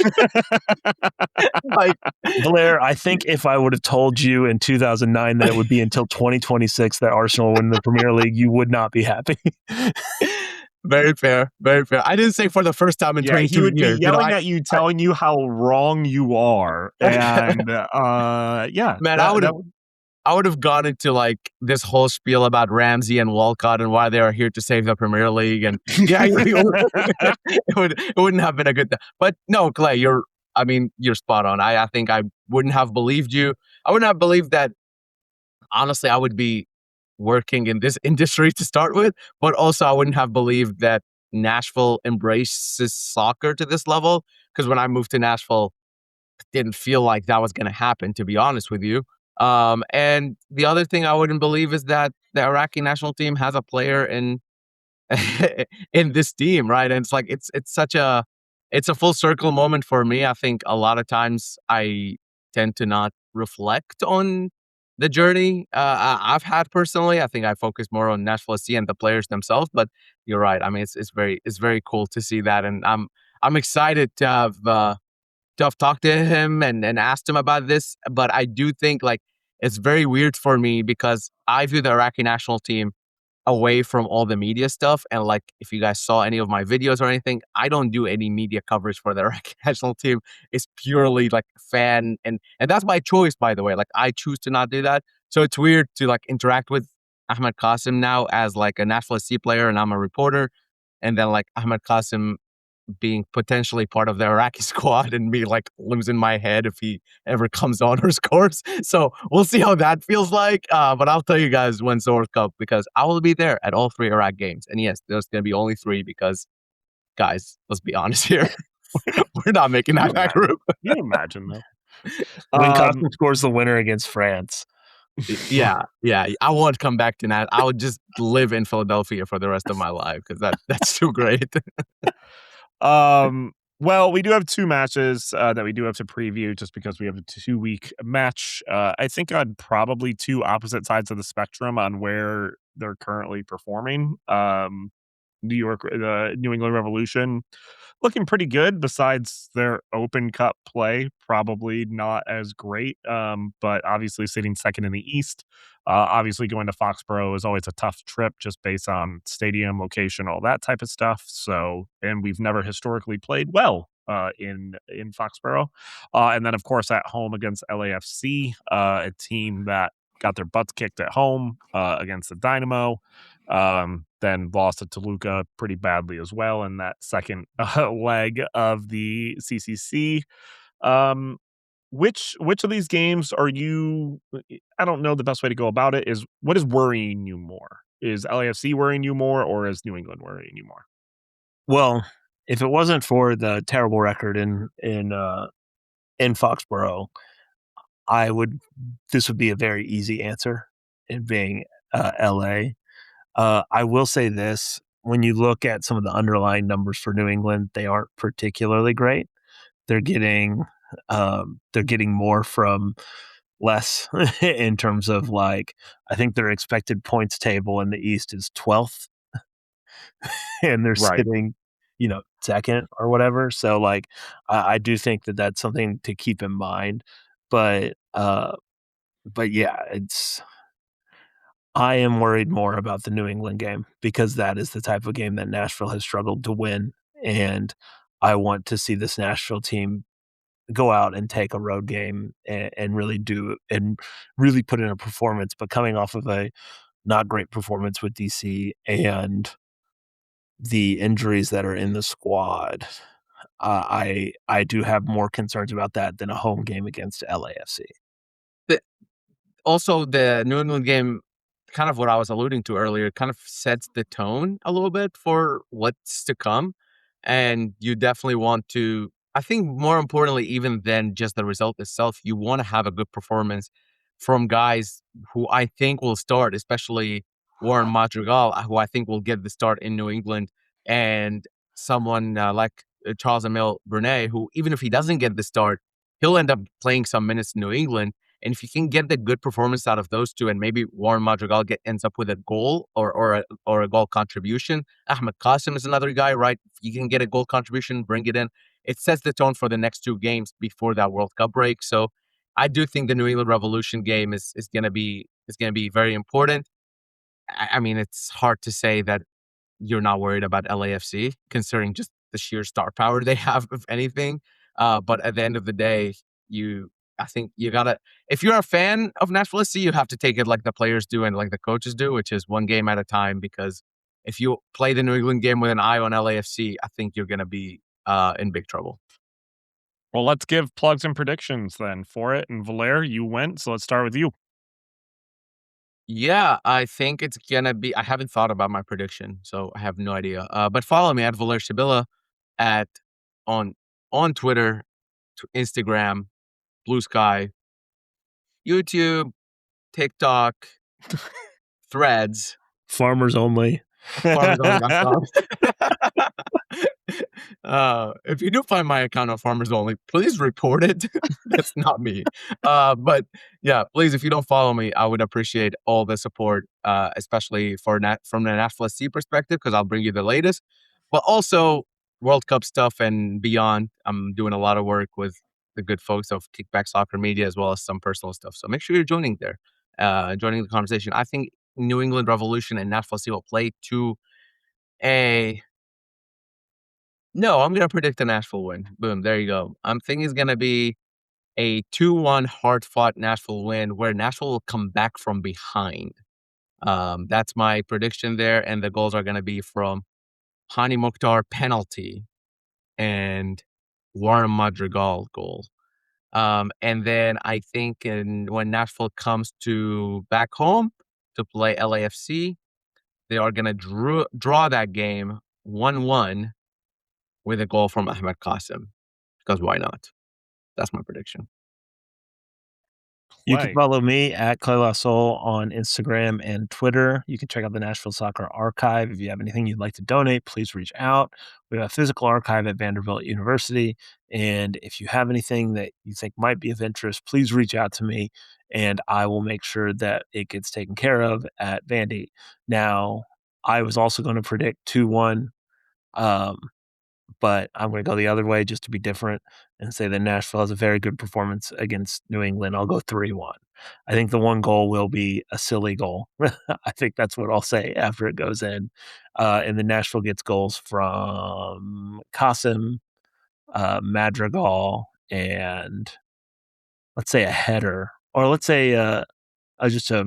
Valair, I think if I would have told you in 2009 that it would be until 2026 that Arsenal win the Premier League, you would not be happy.
Very fair. Very fair. I didn't say for the first time in 22 years.
He would be yelling at you, telling you how wrong you are. And
man, I would have gone into like this whole spiel about Ramsey and Walcott and why they are here to save the Premier League. And it wouldn't have been a good thing. But no, Clay, you're spot on. I think I wouldn't have believed you. I wouldn't have believed that. Honestly, I would be working in this industry to start with, but also I wouldn't have believed that Nashville embraces soccer to this level, because when I moved to Nashville, it didn't feel like that was going to happen, to be honest with you. And the other thing I wouldn't believe is that the Iraqi national team has a player in in this team, right? And it's like it's a full circle moment for me. I think a lot of times I tend to not reflect on the journey I've had personally. I think I focus more on Nashville SC and the players themselves. But you're right. I mean, it's very cool to see that, and I'm excited to have talked to him and asked him about this. But I do think like it's very weird for me, because I view the Iraqi national team away from all the media stuff. And like, if you guys saw any of my videos or anything, I don't do any media coverage for the Iraqi national team. It's purely like fan, and that's my choice, by the way. Like, I choose to not do that. So it's weird to like interact with Ahmed Qasim now as like a Nashville SC player, and I'm a reporter, and then like Ahmed Qasim being potentially part of the Iraqi squad, and me like losing my head if he ever comes on or scores. So we'll see how that feels like. But I'll tell you guys when's the World Cup, because I will be there at all 3 Iraq games. And yes, there's going to be only 3, because guys, let's be honest here. We're not making that group.
Can you imagine though?
When Qasim scores the winner against France.
Yeah, yeah. I won't come back to that. I would just live in Philadelphia for the rest of my life because that's too great.
Well, we do have 2 matches, that we do have to preview just because we have a 2-week match, I think on probably 2 opposite sides of the spectrum on where they're currently performing. The New England Revolution looking pretty good besides their Open Cup play, probably not as great, but obviously sitting second in the East. Obviously, going to Foxborough is always a tough trip just based on stadium location, all that type of stuff. So, and we've never historically played well in Foxborough. And then, of course, at home against LAFC, a team that got their butts kicked at home against the Dynamo. Then lost to Toluca pretty badly as well in that second leg of the CCC. Um, which of these games are you? I don't know the best way to go about it. Is what is worrying you more? Is LAFC worrying you more, or is New England worrying you more?
Well, if it wasn't for the terrible record in Foxborough, I would this would be a very easy answer in being LA. I will say this, when you look at some of the underlying numbers for New England, they aren't particularly great. They're getting they're getting more from less in terms of like I think their expected points table in the East is 12th and they're
Right.
sitting, second or whatever. So like I do think that that's something to keep in mind. But but yeah, it's I am worried more about the New England game because that is the type of game that Nashville has struggled to win, and I want to see this Nashville team go out and take a road game and really do and really put in a performance, but coming off of a not great performance with DC and the injuries that are in the squad, I do have more concerns about that than a home game against LAFC.
The Also, the New England game, kind of what I was alluding to earlier, kind of sets the tone a little bit for what's to come, and you definitely want to I think more importantly even than just the result itself, you wanna have a good performance from guys who I think will start, especially Warren Madrigal, who I think will get the start in New England, and someone, like, Charles Emile Brunet, who even if he doesn't get the start, he'll end up playing some minutes in New England, and if you can get the good performance out of those two, and maybe Warren Madrigal ends up with a goal or a goal contribution. Ahmed Qasim is another guy, right? If you can get a goal contribution, bring it in. It sets the tone for the next 2 games before that World Cup break. So I do think the New England Revolution game is gonna be very important. I mean, it's hard to say that you're not worried about LAFC, considering just the sheer star power they have, if anything. But at the end of the day, you, I think you gotta, if you're a fan of Nashville SC, you have to take it like the players do and like the coaches do, which is one game at a time. Because if you play the New England game with an eye on LAFC, I think you're gonna be in big trouble.
Well, let's give plugs and predictions then for it. And Valer, you went, so let's start with you.
Yeah, I think it's gonna be. I haven't thought about my prediction, so I have no idea. But follow me at Valer Shabila at on on Twitter, Instagram, Blue Sky, YouTube, TikTok, Threads,
Farmers only.
farmersonly.com. If you do find my account on Farmers Only, please report it. That's not me. But yeah, please, if you don't follow me, I would appreciate all the support, especially from the Nashville SC perspective, because I'll bring you the latest. But also World Cup stuff and beyond. I'm doing a lot of work with the good folks of Kickback Soccer Media as well as some personal stuff. So make sure you're joining there, joining the conversation. I think New England Revolution and Nashville SC will play to a no, I'm gonna predict a Nashville win. Boom, there you go. I'm thinking it's gonna be a 2-1 hard-fought Nashville win where Nashville will come back from behind. That's my prediction there, and the goals are gonna be from Hani Mukhtar penalty and Warren Madrigal goal. And then I think when Nashville comes to back home to play LAFC, they are gonna draw that game 1-1 with a goal from Ahmed Qasim, because why not? That's my prediction.
You can
Clay.
follow me at Clay Lasol on Instagram and Twitter. You can check out the Nashville Soccer Archive. If you have anything you'd like to donate, please reach out. We have a physical archive at Vanderbilt University. And if you have anything that you think might be of interest, please reach out to me and I will make sure that it gets taken care of at Vandy. Now, I was also going to predict 2-1. But I'm going to go the other way just to be different and say that Nashville has a very good performance against New England. I'll go 3-1. I think the one goal will be a silly goal. I think that's what I'll say after it goes in. And then Nashville gets goals from Qasim, Madrigal, and let's say a header, or let's say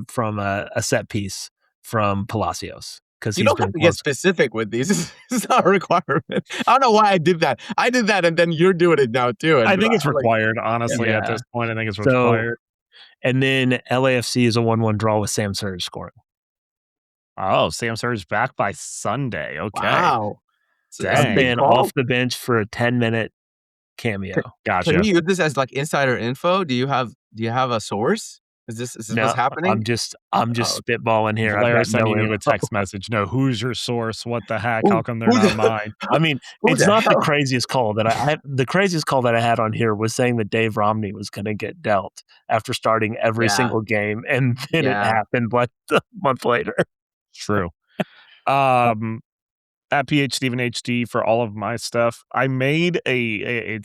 from a set piece from Palacios. Because
You
he's
don't have
been
to get
close.
specific with these. It's not a requirement. I don't know why I did that. I did that, and then you're doing it now too. And
I think it's
like,
required, honestly, at
Yeah.
this point. I think it's
So,
required.
and then LAFC is a 1-1 draw with Sam Surge scoring.
Oh, Sam Surge back by Sunday. Okay.
wow.
Dang.
I'm saying off the bench for a 10-minute cameo.
Gotcha.
Can you use this as like insider info? Do you have a source? Is this
No,
what's happening?
I'm just spitballing here. I've
Blair
got
sending
no
you a
info.
text message. No, who's your source? What the heck?
Who-
How come they're
who
not
the-
mine?
I mean,
Who
it's
the
not the
hell?
craziest call that the craziest call that I had on here was saying that Dave Romney was going to get dealt after starting every
Yeah.
single game, and then it
Yeah.
happened like a month later.
True. At PH Stephen HD for all of my stuff. I made a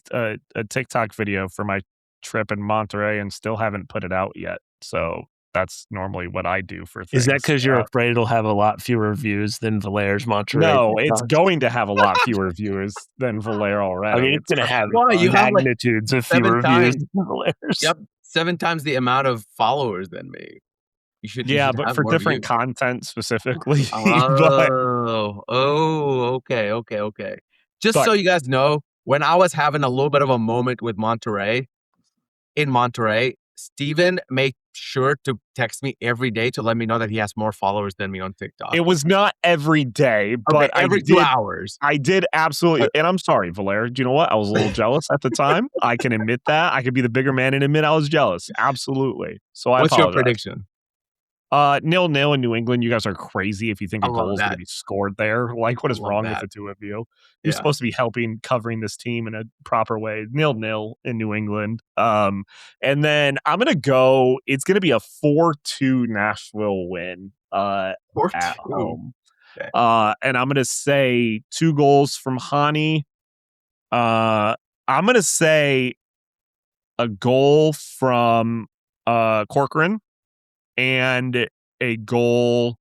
TikTok video for my trip in Monterey and still haven't put it out yet. So that's normally what I do for things.
Is that because you're afraid it'll have a lot fewer views than Valaire's Monterey?
No, it's
TikTok?
going to have a lot fewer viewers than Valaire already.
I mean, it's going to have
Why? You have, like,
magnitudes of
7
fewer views
times.
than Valaire's.
Yep, 7 times the amount of followers than me. You should.
Yeah,
you should
but
have
for
more
different
views.
content specifically. but
Okay. Just
But-
so you guys know, when I was having a little bit of a moment with Monterey, Steven made sure to text me every day to let me know that he has more followers than me on TikTok.
it was not every day, but
every 2 hours.
I did absolutely. And I'm sorry, Valaire. Do you know what? I was a little jealous at the time. I can admit that. I could be the bigger man and admit I was jealous. Absolutely. So I
What's your
apologize.
prediction?
0-0 in New England. You guys are crazy if you think a
I love
goal is going to
that.
be scored there. Like, what is
love
wrong with
that.
the two of you? You're
Yeah.
supposed to be covering this team in a proper way. 0-0 in New England. And then I'm going to go, it's going to be a 4-2 Nashville win at
4-2.
home.
Okay.
And I'm going to say 2 goals from Hani. I'm going to say a goal from Corcoran. And a goal.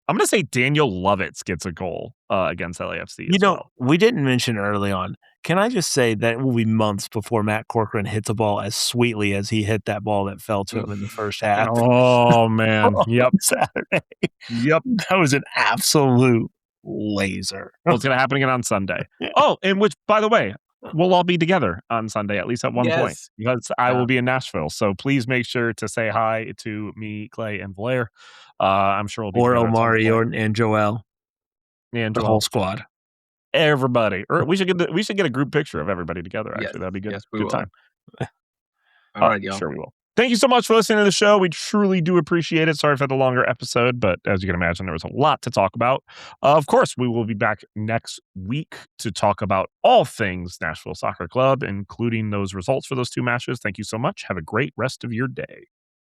I'm going to say Daniel Lovitz gets a goal against LAFC.
We didn't mention early on. Can I just say that it will be months before Matt Corcoran hits a ball as sweetly as he hit that ball that fell to him in the first half?
Oh, man. Yep.
Saturday.
Yep.
That was an absolute laser.
Well, it's going to happen again on Sunday. Oh, and which, by the way, we'll all be together on Sunday, at least at one point, because I will be in Nashville. So please make sure to say hi to me, Clay, and Valaire. I'm sure we'll be
Or
together at some
Omari
point.
and Joel.
And
The
Joel.
whole squad.
Everybody. Or we should get a group picture of everybody together, actually.
Yes.
That'd be good.
Yes, we
good
will.
time.
All right, y'all.
Sure we will. Thank you so much for listening to the show. We truly do appreciate it. Sorry for the longer episode, but as you can imagine, there was a lot to talk about. Of course, we will be back next week to talk about all things Nashville Soccer Club, including those results for those 2 matches. Thank you so much. Have a great rest of your day.